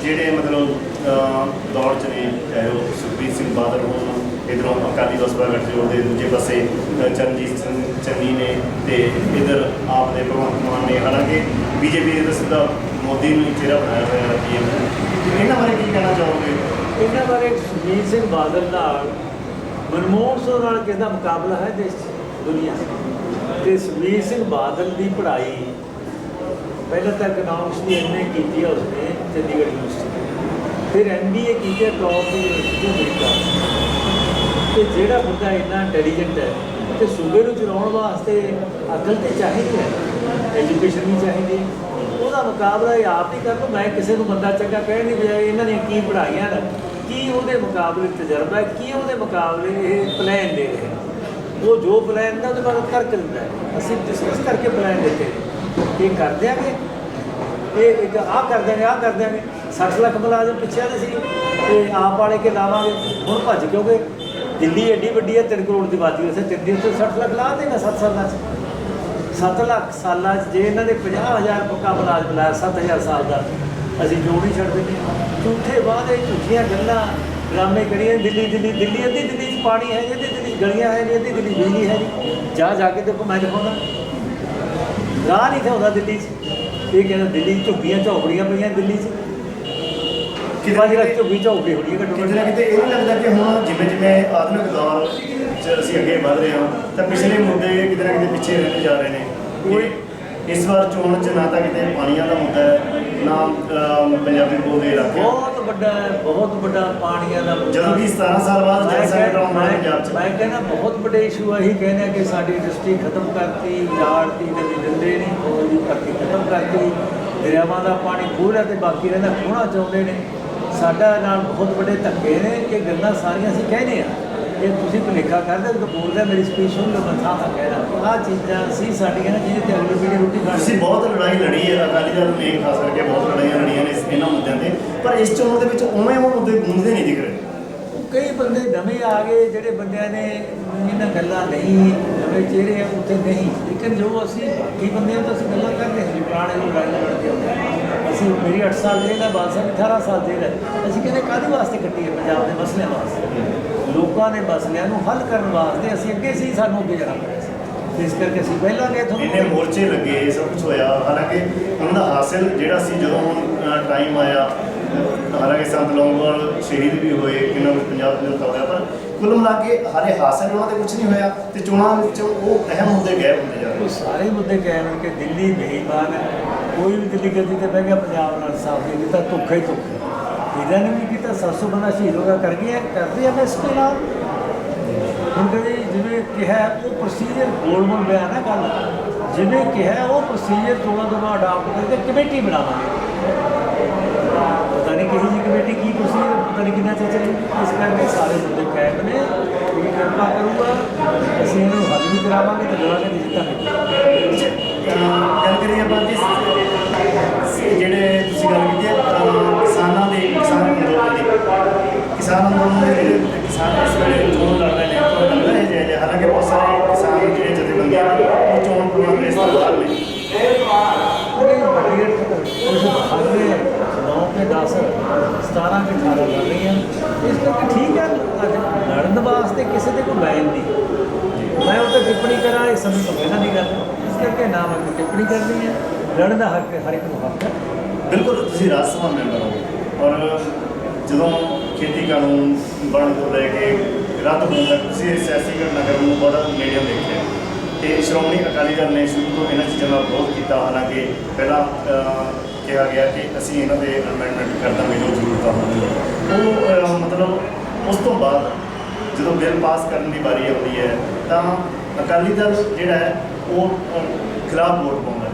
ਜਿਹੜੇ ਮਤਲਬ ਦੌੜ 'ਚ ਨੇ, ਚਾਹੇ ਉਹ ਸੁਖਬੀਰ ਸਿੰਘ ਬਾਦਲ ਹੋਣ, ਇੱਧਰੋਂ ਅਕਾਲੀ ਬਸਪਾ ਗੱਠਜੋੜ ਦੇ ਦੂਜੇ ਪਾਸੇ ਚਰਨਜੀਤ ਸਿੰਘ ਚੰਨੀ ਨੇ, ਤੇ ਇੱਧਰ ਆਪ ਦੇ ਭਗਵੰਤ ਮਾਨ ਨੇ। ਹਾਲਾਂਕਿ BJP ਦਾ ਸਿੱਧਾ ਮੋਦੀ ਨੂੰ ਚਿਹਰਾ ਬਣਾਇਆ ਹੋਇਆ PM। ਇਹਨਾਂ ਬਾਰੇ ਕੀ ਕਹਿਣਾ ਚਾਹੋਗੇ? ਇਹਨਾਂ ਬਾਰੇ ਸੁਖਬੀਰ ਸਿੰਘ ਬਾਦਲ ਨਾਲ, ਮਨਮੋਹਨ ਸਿੰਘ ਨਾਲ ਕਿਸ ਦਾ ਮੁਕਾਬਲਾ ਹੈ ਦੇਸ਼ 'ਚ, ਦੁਨੀਆ 'ਚ? ਤੇ ਸੁਖਬੀਰ ਸਿੰਘ ਬਾਦਲ ਦੀ ਪੜ੍ਹਾਈ ਪਹਿਲਾਂ ਤਾਂ ਇਕਨੋਮਿਕਸ ਦੀ MA ਕੀਤੀ ਹੈ ਉਸਨੇ ਚੰਡੀਗੜ੍ਹ ਯੂਨੀਵਰਸਿਟੀ, ਫਿਰ MBA ਕੀਤੀ ਹੈ ਟੌਪ ਯੂਨੀਵਰਸਿਟੀ ਅਮਰੀਕਾ। ਤੇ ਜਿਹੜਾ ਬੰਦਾ ਇੰਨਾ ਇੰਟੈਲੀਜੈਂਟ ਹੈ ਤੇ ਸੂਬੇ ਨੂੰ ਚਲਾਉਣ ਵਾਸਤੇ ਅਕਲ ਤੇ ਚਾਹੀਦੀ ਹੈ, ਐਜੂਕੇਸ਼ਨ ਵੀ ਚਾਹੀਦੀ ਹੈ। ਉਹਦਾ ਮੁਕਾਬਲਾ ਇਹ ਆਪ ਹੀ ਕਰ ਲਓ। ਮੈਂ ਕਿਸੇ ਨੂੰ ਬੰਦਾ ਚੰਗਾ ਕਹਿਣ ਦੀ ਬਜਾਏ ਇਹਨਾਂ ਦੀਆਂ ਕੀ ਪੜ੍ਹਾਈਆਂ ਨੇ, ਕੀ ਉਹਦੇ ਮੁਕਾਬਲੇ ਤਜਰਬਾ ਹੈ, ਕੀ ਉਹਦੇ ਮੁਕਾਬਲੇ ਇਹ ਪਲਾਨ ਦੇ ਰਹੇ, ਉਹ ਜੋ ਪਲਾਨ ਦਾ ਉਹਦੇ ਬਾਰੇ ਤਰਕ ਦਿੰਦਾ ਹੈ। ਅਸੀਂ ਡਿਸਕਸ ਕਰਕੇ ਪਲਾਨ ਦਿੱਤੇ, ਇਹ ਕਰ ਦਿਆਂਗੇ, ਇਹ ਇੱਕ ਆਹ ਕਰ ਦਿਆਂਗੇ, ਆਹ ਕਰ ਦਿਆਂਗੇ। 60 ਲੱਖ ਮੁਲਾਜ਼ਮ ਪਿੱਛੇ ਦੇ ਸੀ ਤੇ ਆਪ ਵਾਲੇ ਕੇ ਲਾਵਾਂਗੇ, ਹੁਣ ਭੱਜ ਕਿਉਂਕਿ ਦਿੱਲੀ ਐਡੀ ਵੱਡੀ ਹੈ, 3 ਕਰੋੜ ਦੀ ਆਬਾਦੀ, ਉੱਥੇ ਦਿੱਲੀ ਉੱਤੇ 60 ਲੱਖ ਲਾ ਦੇਗਾ 7 ਸਾਲਾਂ 'ਚ। 7 ਲੱਖ ਸਾਲਾਂ 'ਚ ਜੇ ਇਹਨਾਂ ਦੇ 50,000 ਪੱਕਾ ਮੁਲਾਜ਼ਮ ਲਾਇਆ 7,000 ਸਾਲ ਦਾ, ਅਸੀਂ ਜੋ ਨਹੀਂ ਛੱਡ ਦਿੰਦੇ। ਝੂਠੇ ਵਾਅਦੇ, ਝੂਠੀਆਂ ਗੱਲਾਂ, ਡਰਾਮੇ ਕਰੀਏ। ਦਿੱਲੀ ਅੱਧੀ ਦਿੱਲੀ 'ਚ ਪਾਣੀ ਹੈ, ਅੱਧੀ ਦਿੱਲੀ 'ਚ ਗਲੀਆਂ ਹੈ ਨਹੀਂ, ਅੱਧੀ ਦਿੱਲੀ ਬਿਜਲੀ ਹੈ ਨਹੀਂ। ਜਾ ਕੇ ਦੇਖੋ, ਮੈਂ ਦਿਖਾਉਂਦਾ ਰਾਹ ਨਹੀਂ ਥਾਉਂਦਾ ਦਿੱਲੀ 'ਚ। ਇਹ ਕਹਿੰਦਾ ਦਿੱਲੀ 'ਚ ਝੁੱਗੀਆਂ ਝੌਂਪੜੀਆਂ ਪਈਆਂ ਦਿੱਲੀ 'ਚ, ਕਿਤੇ ਜਿਹੜਾ ਝੁੱਗੀ ਝੌਂਪੜੀ ਹੋਣੀ ਘੱਟੋ ਕਿਤੇ ਨਾ ਕਿਤੇ ਇਹ ਨਹੀਂ ਲੱਗਦਾ ਕਿ ਹੁਣ ਜਿਵੇਂ ਆਧੁਨਿਕ ਦੌਰ 'ਚ ਅਸੀਂ ਅੱਗੇ ਵਧ ਰਹੇ ਹਾਂ ਤਾਂ ਪਿਛਲੇ ਮੁੱਦੇ ਕਿਤੇ ਨਾ ਕਿਤੇ ਪਿੱਛੇ ਰਹਿੰਦੇ ਜਾ ਰਹੇ ਨੇ। ਇਸ ਵਾਰ ਚੋਣ 'ਚ ਨਾ ਤਾਂ ਕਿਤੇ ਪਾਣੀਆਂ ਦਾ ਮੁੱਦਾ ਹੈ, ਨਾ ਪੰਜਾਬੀ ਬੋਲਦੇ ਇਲਾਕੇ। ਬਹੁਤ ਵੱਡਾ ਪਾਣੀਆਂ ਦਾ ਮੁੱਦਾ। ਜਦੋਂ ਕਿ 17 ਸਾਲ ਬਾਅਦ ਜਨਸੰਖਿਆ ਕਰਾਉਣ ਵਾਲੇ ਪੰਜਾਬ 'ਚ, ਮੈਂ ਕਹਿੰਦਾ ਬਹੁਤ ਵੱਡੇ ਇਸ਼ੂ ਇਹੀ ਕਹਿੰਦੇ ਕਿ ਸਾਡੀ ਇੰਡਸਟਰੀ ਖਤਮ ਕਰਤੀ, ਯਾਰਤੀ ਨਦੀ ਦਿੰਦੇ ਨਹੀਂ, ਉਹ ਦੀ ਧਰਤੀ ਖਤਮ ਕਰਤੀ, ਦਰਿਆਵਾਂ ਦਾ ਪਾਣੀ ਖੋਹ ਲਿਆ ਤੇ ਬਾਕੀ ਰਹਿੰਦਾ ਖੋਹਣਾ ਚਾਹੁੰਦੇ ਨੇ। ਸਾਡਾ ਨਾਲ ਬਹੁਤ ਵੱਡੇ ਧੱਕੇ ਨੇ। ਇਹ ਗੱਲਾਂ ਸਾਰੀਆਂ ਅਸੀਂ ਕਹਿੰਦੇ ਹਾਂ, ਜੇ ਤੁਸੀਂ ਭੁਲੇਖਾ ਕਰਦੇ ਤਾਂ ਬੋਲਦਾ ਮੇਰੀ ਸਪੀਚ ਸੁਣ ਲਓ, ਮੈਂ ਥਾਂ ਕਹਿ ਰਹਾ ਆਹ ਚੀਜ਼ਾਂ ਸੀ ਸਾਡੀਆਂ ਨਾ ਜਿਹਦੇ ਤੇ ਅਗਲੀ ਪੀੜ੍ਹੀ ਰੋਟੀ ਖਾਣੀ। ਤੁਸੀਂ ਬਹੁਤ ਲੜਾਈ ਲੜੀ ਹੈ, ਅਕਾਲੀ ਦਲ ਨੇ ਖਾਸ ਕਰਕੇ ਬਹੁਤ ਲੜਾਈਆਂ ਲੜੀਆਂ ਨੇ ਇਹਨਾਂ ਮੁੱਦਿਆਂ ਤੇ, ਪਰ ਇਸ ਚੋਣ ਦੇ ਵਿੱਚ ਉਵੇਂ ਉਹ ਮੁੱਦੇ ਗੂੰਜਦੇ ਨਹੀਂ ਦਿਖ ਰਹੇ। ਕਈ ਬੰਦੇ ਨਵੇਂ ਆ ਗਏ ਜਿਹੜੇ ਬੰਦਿਆਂ ਨੇ ਇਹਨਾਂ ਗੱਲਾਂ ਨਹੀਂ, ਨਵੇਂ ਚਿਹਰੇ ਆ ਉੱਥੇ ਨਹੀਂ, ਲੇਕਿਨ ਜੋ ਅਸੀਂ ਬਾਕੀ ਬੰਦਿਆਂ ਤੋਂ ਅਸੀਂ ਗੱਲਾਂ ਕਰਦੇ ਹਾਂ ਜੀ ਪੁਰਾਣੇ ਲੋਕ ਲੜਾਈ ਲੜਦੇ ਹੁੰਦੇ। ਅਸੀਂ ਮੇਰੀ 8 ਸਾਲ ਜੇਲ੍ਹ ਹੈ, ਬਾਦਸ਼ਾਹ ਦੀ 18 ਸਾਲ ਜੇਲ੍ਹ ਹੈ। ਅਸੀਂ ਕਹਿੰਦੇ ਕਾਹਦੇ ਵਾਸਤੇ ਕੱਟੀ ਹੈ? ਪੰਜਾਬ ਦੇ ਮਸਲਿਆਂ ਵਾਸਤੇ, ਲੋਕਾਂ ਦੇ ਮਸਲਿਆਂ ਨੂੰ ਹੱਲ ਕਰਨ ਵਾਸਤੇ। ਅਸੀਂ ਅੱਗੇ ਸੀ, ਸਾਨੂੰ ਅੱਗੇ ਜਾਣਾ ਪਿਆ ਸੀ, ਇਸ ਕਰਕੇ ਅਸੀਂ ਪਹਿਲਾਂ ਗਏ ਇੰਨੇ ਤੁਹਾਨੂੰ ਮੋਰਚੇ ਲੱਗੇ, ਸਭ ਕੁਝ ਹੋਇਆ, ਹਾਲਾਂਕਿ ਉਹਨਾਂ ਦਾ ਹਾਸਿਲ ਜਿਹੜਾ ਸੀ ਜਦੋਂ ਹੁਣ ਟਾਈਮ ਆਇਆ, ਹਾਲਾਂਕਿ ਸੰਤ ਲੌਂਗੋਵਾਲ ਸ਼ਹੀਦ ਵੀ ਹੋਏ, ਕਿੰਨਾ ਕੁਝ ਪੰਜਾਬ ਦੇ ਉੱਤੇ ਹੋਇਆ, ਪਰ ਕੁੱਲ ਮਿਲਾ ਕੇ ਹਾਲੇ ਹਾਸਿਲ ਉਹਨਾਂ ਦੇ ਕੁਝ ਨਹੀਂ ਹੋਇਆ ਤੇ ਚੋਣਾਂ ਵਿੱਚ ਉਹ ਅਹਿਮ ਮੁੱਦੇ ਗਾਇਬ ਹੁੰਦੇ ਜਾ ਰਹੇ। ਉਹ ਸਾਰੇ ਮੁੱਦੇ ਕਾਇਮ ਨੇ ਕਿ ਦਿੱਲੀ ਬੇਈਮਾਨ ਹੈ, ਕੋਈ ਵੀ ਦਿੱਲੀ ਗੱਦੀ ਤੇ ਬਹਿ ਗਿਆ ਪੰਜਾਬ ਨਾਲ ਸਾਫ ਨਹੀਂ ਕੀਤਾ, ਧੋਖਾ ਹੀ ਧੋਖਾ। ਇਹਦਾ ਨੇ ਵੀ ਕੀਤਾ, 700 ਬੰਦਾ ਸ਼ਹੀਦ ਹੋ ਗਿਆ, ਕਰ ਗਿਆ, ਕਰਦੇ ਆ ਐਮਐਸਪੀ ਨਾਲ। ਹੁਣ ਕਹਿੰਦੇ ਜਿਵੇਂ ਕਿਹਾ ਉਹ ਪ੍ਰੋਸੀਜਰ ਗੋਲ-ਮੋਲ ਬਿਆਨ ਹੈ ਗੱਲ, ਜਿਵੇਂ ਕਿਹਾ ਉਹ ਪ੍ਰੋਸੀਜਰ ਚੋਣਾਂ ਤੋਂ ਬਾਅਦ ਅਡਾਪਟ ਕਰਕੇ ਕਮੇਟੀ ਬਣਾਵਾਂਗੇ। ਪਤਾ ਨਹੀਂ ਕਿਹੜੀ ਜਿਹੀ ਕਮੇਟੀ, ਕੀ ਪ੍ਰੋਸੀਜਰ, ਪਤਾ ਨਹੀਂ ਕਿੰਨਾ ਚਿਰ ਚੱਲੇਗੀ। ਇਸ ਕਰਕੇ ਸਾਰੇ ਮੁੱਦੇ ਕਾਇਮ ਨੇ, ਇਹ ਕਿਰਪਾ ਕਰੂਗਾ, ਅਸੀਂ ਇਹਨੂੰ ਹੱਲ ਵੀ ਕਰਾਵਾਂਗੇ ਤੇ ਲੜਾਂਗੇ ਤੇ ਜਿੱਤਾਂਗੇ। ਗੱਲ ਕਰੀਏ ਆਪਾਂ ਜਿਹੜੇ ਤੁਸੀਂ ਗੱਲ ਕੀਤੀ ਹੈ ਕਿਸਾਨਾਂ ਦੇ, ਕਿਸਾਨ ਅੰਦੋਲਨ ਦੀ, ਕਿਸਾਨ ਅੰਦੋਲਨ ਦੇ ਜਿਹੜੇ ਕਿਸਾਨ ਇਸ ਵੇਲੇ ਚੋਣ ਲੜ ਰਹੇ ਨੇ, ਉਹ ਲੱਗਦਾ ਹੈ ਜੇ ਹਾਲਾਂਕਿ ਬਹੁਤ ਸਾਰੇ ਕਿਸਾਨ ਜਿਹੜੇ ਜਥੇਬੰਦੀਆਂ ਨੇ ਉਹ ਚੋਣ ਪ੍ਰਬੰਧ ਇਸ ਤੋਂ ਬਾਹਰ ਨੇ। के 10 17 के 18 कर रही हैं, इस करके ठीक है। लड़न वास्ते किसी के कोई बैन नहीं, मैं उस पर टिप्पणी करा इस समय तो कहना नहीं करता, इस करके ना मैं टिप्पणी करनी है। लड़न का हक हर एक हक है। बिल्कुल ਤੁਸੀਂ ਰਾਜ ਸਭਾ ਮੈਂਬਰ ਹੋ ਔਰ ਜਦੋਂ ਖੇਤੀ ਕਾਨੂੰਨ ਬਣਨ ਤੋਂ ਲੈ ਕੇ ਰੱਦ ਹੋਣ ਤੱਕ ਤੁਸੀਂ ਸਿਆਸੀ ਘਟਨਾਕ੍ਰਮ ਨੂੰ ਬੜਾ ਨੇੜਿਓਂ ਦੇਖਿਆ ਤੇ ਸ਼੍ਰੋਮਣੀ ਅਕਾਲੀ ਦਲ ਨੇ ਸ਼ੁਰੂ ਤੋਂ ਇਹਨਾਂ ਚੀਜ਼ਾਂ ਦਾ ਵਿਰੋਧ ਕੀਤਾ। ਹਾਲਾਂਕਿ ਪਹਿਲਾਂ ਕਿਹਾ ਗਿਆ ਕਿ ਅਸੀਂ ਇਹਨਾਂ ਦੇ ਅਮੈਂਡਮੈਂਟ ਕਰ ਦਾਂਗੇ ਜੋ ਜ਼ਰੂਰਤਾਂ ਹੋਣਗੀਆਂ। ਉਹ ਮਤਲਬ ਉਸ ਤੋਂ ਬਾਅਦ ਜਦੋਂ ਬਿੱਲ ਪਾਸ ਕਰਨ ਦੀ ਵਾਰੀ ਆਉਂਦੀ ਹੈ ਤਾਂ ਅਕਾਲੀ ਦਲ ਜਿਹੜਾ ਹੈ ਉਹ ਖਿਲਾਫ ਵੋਟ ਪਾਉਂਦਾ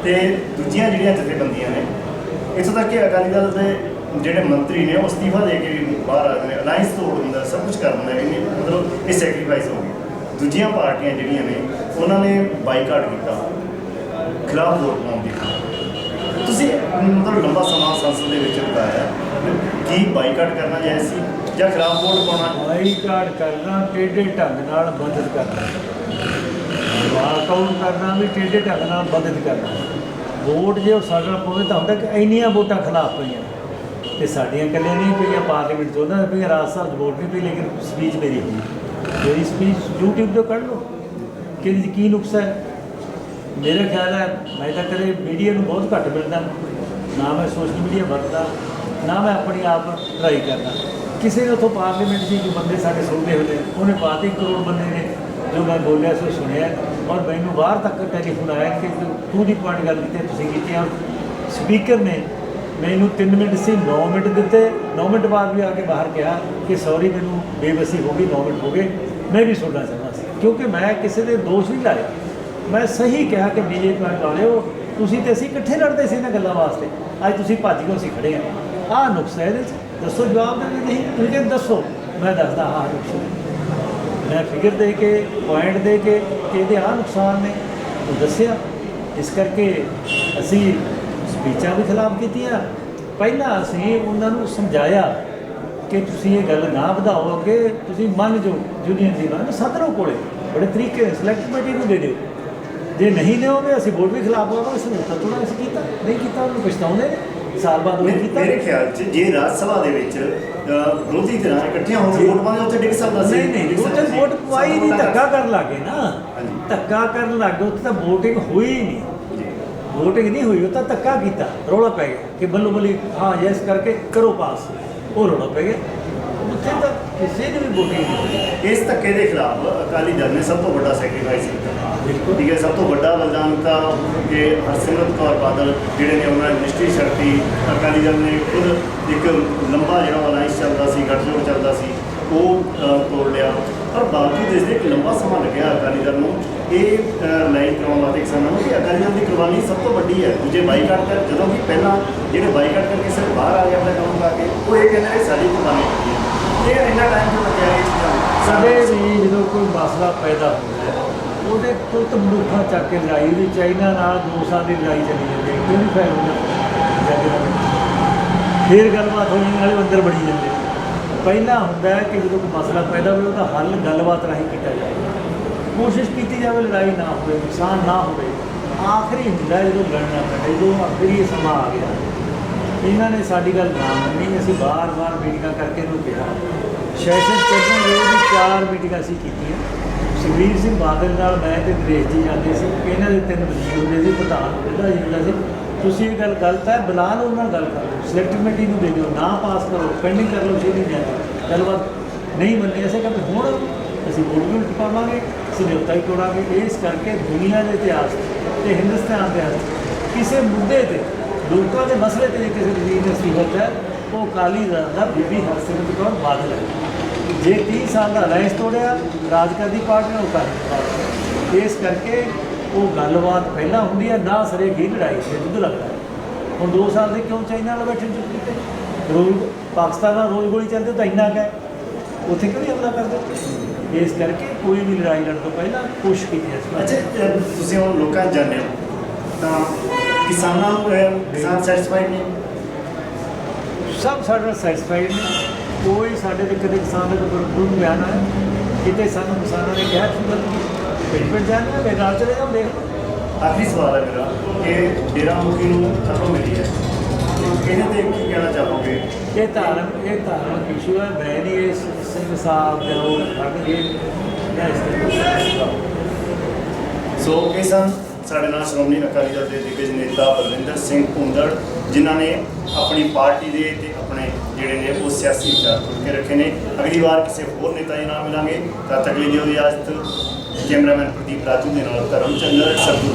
ਤੇ ਦੂਜੀਆਂ ਜਿਹੜੀਆਂ ਜਥੇਬੰਦੀਆਂ ਨੇ, ਇੱਥੋਂ ਤੱਕ ਕਿ ਅਕਾਲੀ ਦਲ ਦੇ ਜਿਹੜੇ ਮੰਤਰੀ ਨੇ ਉਹ ਅਸਤੀਫਾ ਦੇ ਕੇ ਵੀ ਬਾਹਰ ਆ ਜਾਂਦੇ ਨੇ, ਅਲਾਈਅੰਸ ਤੋੜ ਦਿੰਦਾ, ਸਭ ਕੁਝ ਕਰ ਦਿੰਦਾ। ਇਹਨੇ ਮਤਲਬ ਇਹ ਸੈਕਰੀਫਾਈਸ ਹੋ ਗਈ। ਦੂਜੀਆਂ ਪਾਰਟੀਆਂ ਜਿਹੜੀਆਂ ਨੇ ਉਹਨਾਂ ਨੇ ਬਾਈਕਾਟ ਕੀਤਾ ਖਿਲਾਫ ਵੋਟ ਪਾਉਣ ਦੀ। ਤੁਸੀਂ ਮਤਲਬ ਲੰਬਾ ਸਮਾਂ ਸੰਸਦ ਦੇ ਵਿੱਚ ਬਿਤਾਇਆ, ਕੀ ਬਾਈਕਾਟ ਕਰਨਾ ਜਾਇਜ਼ ਸੀ ਜਾਂ ਖਿਲਾਫ ਵੋਟ ਪਾਉਣਾ? ਬਾਈਕਾਟ ਕਰਨਾ ਟੇਢੇ ਢੰਗ ਨਾਲ ਮਦਦ ਕਰਨਾ, ਵਾਕਆਊਟ ਕਰਨਾ ਵੀ ਟੇਢੇ ਢੰਗ ਨਾਲ ਮਦਦ ਕਰਨਾ। ਵੋਟ ਜੇ ਉਹ ਸਾਡਾ ਪਵੇ ਤਾਂ ਹੁੰਦਾ ਕਿ ਇੰਨੀਆਂ ਵੋਟਾਂ ਖਿਲਾਫ ਪਈਆਂ ਤੇ ਸਾਡੀਆਂ ਇਕੱਲੇ ਨਹੀਂ ਪਈਆਂ, ਪਾਰਲੀਮੈਂਟ 'ਚ ਉਹਨਾਂ ਨੇ ਪਈਆਂ, ਰਾਜ ਸਭਾ 'ਚ ਵੋਟ ਨਹੀਂ ਪਈ, ਲੇਕਿਨ ਸਪੀਚ ਮੇਰੀ ਹੋਈ। ਮੇਰੀ ਸਪੀਚ ਯੂਟਿਊਬ ਤੋਂ ਕੱਢ ਲਓ ਕਿ ਇਹਦੇ 'ਚ ਕੀ ਨੁਕਸ ਹੈ। ਮੇਰਾ ਖਿਆਲ ਹੈ ਮੈਂ ਤਾਂ ਕਦੇ ਮੀਡੀਆ ਨੂੰ ਬਹੁਤ ਘੱਟ ਮਿਲਦਾ, ਨਾ ਮੈਂ ਸੋਸ਼ਲ ਮੀਡੀਆ ਵਰਤਦਾ, ਨਾ ਮੈਂ ਆਪਣੀ ਆਪ ਟਰਾਈ ਕਰਦਾ। ਕਿਸੇ ਨੇ ਉੱਥੋਂ ਪਾਰਲੀਮੈਂਟ 'ਚ ਜੋ ਬੰਦੇ ਸਾਡੇ ਸੁਣਦੇ ਹੋਏ ਉਹਨੇ ਬਾਤ 1 ਕਰੋੜ ਬੰਦੇ ਨੇ ਜੋ ਮੈਂ ਬੋਲਿਆ ਸੋ ਸੁਣਿਆ, ਔਰ ਮੈਨੂੰ ਬਾਹਰ ਤੱਕ ਟੈਲੀਫੋਨ ਆਇਆ ਕਿ ਟੂ ਦੀ ਪੁਆਇੰਟ ਗੱਲ ਕੀਤੀ ਤੁਸੀਂ ਕੀਤੀ। ਔਰ ਸਪੀਕਰ ਨੇ ਮੈਨੂੰ 3 ਮਿੰਟ ਸੀ 9 ਮਿੰਟ ਦਿੱਤੇ, 9 ਮਿੰਟ ਬਾਅਦ ਵੀ ਆ ਕੇ ਬਾਹਰ ਕਿਹਾ ਕਿ ਸੌਰੀ ਮੈਨੂੰ ਬੇਬਸੀ ਹੋ ਗਈ, 9 ਮਿੰਟ ਹੋ ਗਏ, ਮੈਂ ਵੀ ਸੁਣਨਾ ਚਾਹੁੰਦਾ ਸੀ। ਕਿਉਂਕਿ ਮੈਂ ਕਿਸੇ ਦੇ ਦੋਸ਼ ਨਹੀਂ ਲਾਇਆ, ਮੈਂ ਸਹੀ ਕਿਹਾ ਕਿ ਬੀਜੇਪੀ ਵਾਲਿਓ ਤੁਸੀਂ ਤੇ ਅਸੀਂ ਇਕੱਠੇ ਲੜਦੇ ਸੀ ਇਹਨਾਂ ਗੱਲਾਂ ਵਾਸਤੇ, ਅੱਜ ਤੁਸੀਂ ਭੱਜ ਗਏ, ਅਸੀਂ ਖੜੇ ਹਾਂ। ਆਹ ਨੁਕਸ ਹੈ ਇਹਦੇ 'ਚ, ਦੱਸੋ ਜਵਾਬ ਦੇ ਨਹੀਂ, ਤੁਸੀਂ ਕਹਿੰਦੇ ਦੱਸੋ, ਮੈਂ ਦੱਸਦਾ ਆਹ ਨੁਕਸ। ਮੈਂ ਫਿਗਰ ਦੇ ਕੇ ਪੁਆਇੰਟ ਦੇ ਕੇ ਕਿ ਇਹਦੇ ਆਹ ਨੁਕਸਾਨ ਨੇ ਉਹ ਦੱਸਿਆ। ਇਸ ਕਰਕੇ ਅਸੀਂ ਸਪੀਚਾਂ ਦੇ ਖਿਲਾਫ ਕੀਤੀਆਂ। ਪਹਿਲਾਂ ਅਸੀਂ ਉਹਨਾਂ ਨੂੰ ਸਮਝਾਇਆ ਕਿ ਤੁਸੀਂ ਇਹ ਗੱਲ ਨਾ ਵਧਾਓ, ਅੱਗੇ ਤੁਸੀਂ ਮੰਨ ਜਾਓ ਯੂਨੀਅਨ ਦੀ ਮੰਨ ਸੱਦ ਲਓ ਕੋਲੇ, ਬੜੇ ਤਰੀਕੇ ਨਾਲ ਸਿਲੈਕਟ ਕਮੇਟੀ ਨੂੰ ਦੇ ਦਿਓ, ਜੇ ਨਹੀਂ ਦਿਓਗੇ ਅਸੀਂ ਵੋਟ ਵੀ ਖਿਲਾਫ ਹੋਵਾਂਗੇ। ਸਮਝੌਤਾ ਥੋੜ੍ਹਾ ਅਸੀਂ ਕੀਤਾ ਨਹੀਂ ਕੀਤਾ, ਉਹਨੂੰ ਪਛਤਾਉਂਦੇ ਨੇ ਸਾਲ ਬਾਅਦ ਉਹ ਕੀਤਾ। ਮੇਰੇ ਖਿਆਲ 'ਚ ਜੇ ਰਾਜ ਸਭਾ ਦੇ ਵਿੱਚ ਵਿਰੋਧੀ ਧਿਰਾਂ ਇਕੱਠੀਆਂ ਹੋ ਕੇ ਵੋਟ ਪਾਉਂਦੇ ਉੱਥੇ ਡਿੱਗ ਸਕਦਾ ਸੀ। ਨਹੀਂ ਉੱਥੇ ਵੋਟ ਪਵਾਈ ਨਹੀਂ, ਧੱਕਾ ਕਰਨ ਲੱਗੇ ਨਾ, ਧੱਕਾ ਕਰਨ ਲੱਗੇ, ਉੱਥੇ ਤਾਂ ਵੋਟਿੰਗ ਹੋਈ ਨਹੀਂ, ਵੋਟਿੰਗ ਨਹੀਂ ਹੋਈ, ਉਹ ਤਾਂ ਧੱਕਾ ਕੀਤਾ, ਰੌਲਾ ਪੈ ਗਿਆ ਕਿ ਬੱਲੋ ਬੱਲੀ ਹਾਂ ਯੈਸ ਕਰਕੇ ਕਰੋ ਪਾਸ, ਉਹ ਰੌਲਾ ਪੈ ਗਿਆ, ਉੱਥੇ ਤਾਂ ਕਿਸੇ ਨੇ ਵੀ ਵੋਟਿੰਗ ਨਹੀਂ ਹੋਈ। ਇਸ ਧੱਕੇ ਦੇ ਖਿਲਾਫ ਅਕਾਲੀ ਦਲ ਨੇ ਸਭ ਤੋਂ ਵੱਡਾ ਸੈਕਰੀਫਾਈਸ ਕੀਤਾ। ਠੀਕ ਹੈ, ਸਭ ਤੋਂ ਵੱਡਾ ਬਲਿਦਾਨ ਤਾਂ ਕਿ ਹਰਸਿਮਰਤ ਕੌਰ ਬਾਦਲ ਜਿਹੜੇ ਨੇ ਉਹਨਾਂ ਦੀ ਮਿਨਿਸਟਰੀ ਛੱਡਤੀ। ਅਕਾਲੀ ਦਲ ਨੇ ਖੁਦ ਇੱਕ ਲੰਬਾ ਜਿਹੜਾ ਅਲਾਈਅੰਸ ਚੱਲਦਾ ਸੀ, ਗੱਠਜੋੜ ਚੱਲਦਾ ਸੀ, ਉਹ ਤੋੜ ਲਿਆ। ਪਰ ਬਾਵਜੂਦ ਇਸ ਦੇ ਇੱਕ ਲੰਬਾ ਸਮਾਂ ਲੱਗਿਆ ਅਕਾਲੀ ਦਲ ਨੂੰ ਇਹ ਲਾਈਨ ਕਰਾਉਣ ਵਾਸਤੇ ਕਿਸਾਨਾਂ ਨੂੰ ਕਿ ਅਕਾਲੀ ਦਲ ਦੀ ਕੁਰਬਾਨੀ ਸਭ ਤੋਂ ਵੱਡੀ ਹੈ। ਦੂਜੇ ਬਾਈਕਾਟ ਕਰ, ਜਦੋਂ ਕਿ ਪਹਿਲਾਂ ਜਿਹੜੇ ਬਾਈਕਾਟ ਕਰਕੇ ਸਿਰਫ ਬਾਹਰ ਆ ਕੇ ਆਪਣਾ ਕੰਮ ਲਾ ਕੇ ਉਹ ਇਹ ਕਹਿੰਦੇ ਨੇ ਸਾਡੀ ਕੁਰਬਾਨੀ ਹੈ। ਇਹ ਇੰਨਾ ਟਾਈਮ ਤੋਂ ਲੱਗਿਆ ਇਹ ਚੀਜ਼ਾਂ ਕਦੇ ਵੀ ਜਦੋਂ ਕੋਈ ਮਸਲਾ ਪੈਦਾ ਹੁੰਦਾ ਹੈ ਉਹਦੇ ਤੁਰਤ ਮਨੁੱਖਾਂ ਚੱਕ ਕੇ ਲੜਾਈ ਵੀ ਚਾਈਨਾ ਨਾਲ 2 ਸਾਲ ਦੀ ਲੜਾਈ ਚੱਲੀ ਜਾਂਦੀ ਹੈ, ਕਿਉਂ ਨਹੀਂ ਫੈਲ ਹੁੰਦਾ ਫਿਰ ਗੱਲਬਾਤ ਹੋਣੀ ਨਾਲੇ ਅੰਦਰ ਬੜੀ ਜਾਂਦੇ। ਪਹਿਲਾਂ ਹੁੰਦਾ ਹੈ ਕਿ ਜਦੋਂ ਕੋਈ ਮਸਲਾ ਪੈਦਾ ਹੋਵੇ ਉਹਦਾ ਹੱਲ ਗੱਲਬਾਤ ਰਾਹੀਂ ਕੀਤਾ ਜਾਏ, ਕੋਸ਼ਿਸ਼ ਕੀਤੀ ਜਾਵੇ ਲੜਾਈ ਨਾ ਹੋਵੇ, ਨੁਕਸਾਨ ਨਾ ਹੋਵੇ। ਆਖਰੀ ਹੁੰਦਾ ਜਦੋਂ ਲੜਨਾ ਪੈਂਦਾ, ਜਦੋਂ ਆਖਰੀ ਸਮਾਂ ਆ ਗਿਆ ਇਹਨਾਂ ਨੇ ਸਾਡੀ ਗੱਲ ਨਾ ਮੰਨੀ। ਅਸੀਂ ਵਾਰ-ਵਾਰ ਮੀਟਿੰਗਾਂ ਕਰਕੇ ਇਹਨੂੰ ਕਿਹਾ, ਸੈਸ਼ਨ ਚੱਲਣ ਵੇਲੇ ਵੀ 4 ਮੀਟਿੰਗਾਂ ਅਸੀਂ ਕੀਤੀਆਂ। ਸੁਖਬੀਰ ਸਿੰਘ ਬਾਦਲ ਨਾਲ ਮੈਂ ਤੇ ਨਰੇਸ਼ ਜੀ ਜਾਂਦੇ ਸੀ, ਇਹਨਾਂ ਦੇ 3 ਵਜ਼ੀਰ ਹੁੰਦੇ ਸੀ, ਪ੍ਰਧਾਨ ਬੁੱਢਾ ਜੀ ਹੁੰਦਾ ਸੀ। ਤੁਸੀਂ ਇਹ ਗੱਲ ਗਲਤ ਹੈ, ਬੁਲਾ ਲਓ ਉਹਨਾਂ ਨਾਲ ਗੱਲ ਕਰ ਲਓ, ਸਿਲੈਕਟ ਕਮੇਟੀ ਨੂੰ ਦੇ ਦਿਓ, ਨਾ ਪਾਸ ਕਰੋ, ਪੈਂਡਿੰਗ ਕਰ ਲਓ, ਛੇ ਮਹੀਨਿਆਂ ਦੀ ਗੱਲਬਾਤ ਨਹੀਂ ਮੰਨੀ। ਅਸੀਂ ਕਹਿੰਦੇ ਹੁਣ ਅਸੀਂ ਵੋਟ ਵੀ ਪਾਵਾਂਗੇ, ਸਮਝੌਤਾ ਹੀ ਤੋੜਾਂਗੇ। ਇਸ ਕਰਕੇ ਦੁਨੀਆ ਦੇ ਇਤਿਹਾਸ ਤੇ ਹਿੰਦੁਸਤਾਨ ਦੇ ਇਤਿਹਾਸ ਕਿਸੇ ਮੁੱਦੇ 'ਤੇ ਲੋਕਾਂ ਦੇ ਮਸਲੇ 'ਤੇ ਜੇ ਕਿਸੇ ਵਜ਼ੀਰ ਨੇ ਸਿਫਤ ਹੈ ਉਹ ਅਕਾਲੀ ਦਲ ਦਾ ਬੀਬੀ ਹਰਸਿਮਰਤ ਕੌਰ ਬਾਦਲ ਹੈ। ਜੇ 30 ਸਾਲ ਦਾ ਅਲਾਇੰਸ ਤੋੜਿਆ ਰਾਜ ਕਰਦੀ ਪਾਰਟੀ ਨਾਲ ਅਕਾਲੀ। ਇਸ ਕਰਕੇ ਉਹ ਗੱਲਬਾਤ ਪਹਿਲਾਂ ਹੁੰਦੀ ਹੈ, ਨਾ ਸਰੇ ਕੀ ਲੜਾਈ ਤੇ ਦੁੱਧ ਲੱਗਦਾ ਹੈ। ਹੁਣ 2 ਸਾਲ ਦੇ ਕਿਉਂ ਚਾਈਨਾ ਨਾਲ ਬੈਠੇ ਚੁੱਪ ਕੀਤੇ? ਰੋਜ਼ ਪਾਕਿਸਤਾਨ ਨਾਲ ਰੋਜ਼ ਗੋਲੀ ਚੱਲਦੀ ਤਾਂ ਇੰਨਾ ਕੁ ਹੈ, ਉੱਥੇ ਕਿਉਂ ਨਹੀਂ ਹਮਲਾ ਕਰਦੇ? ਇਸ ਕਰਕੇ ਕੋਈ ਵੀ ਲੜਾਈ ਲੜਨ ਤੋਂ ਪਹਿਲਾਂ ਕੋਸ਼ਿਸ਼ ਕੀਤੀ ਹੈ। ਅੱਛਾ, ਤੁਸੀਂ ਹੁਣ ਲੋਕਾਂ 'ਚ ਜਾਂਦੇ ਹੋ ਤਾਂ ਕਿਸਾਨਾਂ ਨੂੰ ਕਿਸਾਨ ਸੈਟੀਸਫਾਈਡ ਨੇ? ਸਭ ਸਾਡੇ ਨਾਲ ਸੈਟੀਸਫਾਈਡ ਨੇ। ਕੋਈ ਸਾਡੇ ਤੇ ਕਦੇ ਕਿਸਾਨ ਦਾ ਕੋਈ ਬਿਆਨ ਆਇਆ ਕਿਤੇ ਸਾਨੂੰ ਕਿਸਾਨਾਂ ਨੇ ਕਿਹਾ ਤੁਸੀਂ ਪਿੰਡ ਜਾਂਦੇ ਹੋ ਮੇਰੇ ਨਾਲ ਚਲੇ ਜਾਓ ਦੇਖ ਲਓ। ਆਖਰੀ ਸਵਾਲ ਹੈ ਮੇਰਾ ਕਿ ਡੇਰਾ ਮੁਖੀ ਨੂੰ ਖਬਰ ਮਿਲੀ ਹੈ, ਇਹਦੇ ਤੇ ਕੀ ਕਹਿਣਾ ਚਾਹੋਗੇ? ਇਹ ਧਾਰਮਿਕ ਇਸ਼ੂ ਹੈ। ਮੈਂ ਨਹੀਂ ਇਸ ਸਿੰਘ ਸਾਹਿਬ ਦੇ ਉਹ ਖੜਨਗੇ ਮੈਂ ਇਸ ਸੋ ਇਹ ਸਨ ਸਾਡੇ ਨਾਲ ਸ਼੍ਰੋਮਣੀ ਅਕਾਲੀ ਦਲ ਦੇ ਦਿੱਗਜ ਨੇਤਾ ਬਲਵਿੰਦਰ ਸਿੰਘ ਭੁੰਦੜ, ਜਿਨ੍ਹਾਂ ਨੇ ਆਪਣੀ ਪਾਰਟੀ ਦੇ ਤੇ ਆਪਣੇ ਜਿਹੜੇ ਨੇ ਉਹ ਸਿਆਸੀ ਵਿਚਾਰ ਖੁੱਲ੍ਹ ਕੇ ਰੱਖੇ ਨੇ। ਅਗਲੀ ਵਾਰ ਕਿਸੇ ਹੋਰ ਨੇਤਾ ਜੀ ਨਾਲ ਮਿਲਾਂਗੇ। ਤਦ ਤੱਕ ਲਈ ਦਿਓ ਇਜਾਜ਼ਤ। ਕੈਮਰਾਮੈਨ ਪ੍ਰਦੀਪ ਰਾਜੂ ਦੇ ਨਾਲ ਧਰਮ ਚੰਦਰ ਸਤਿ।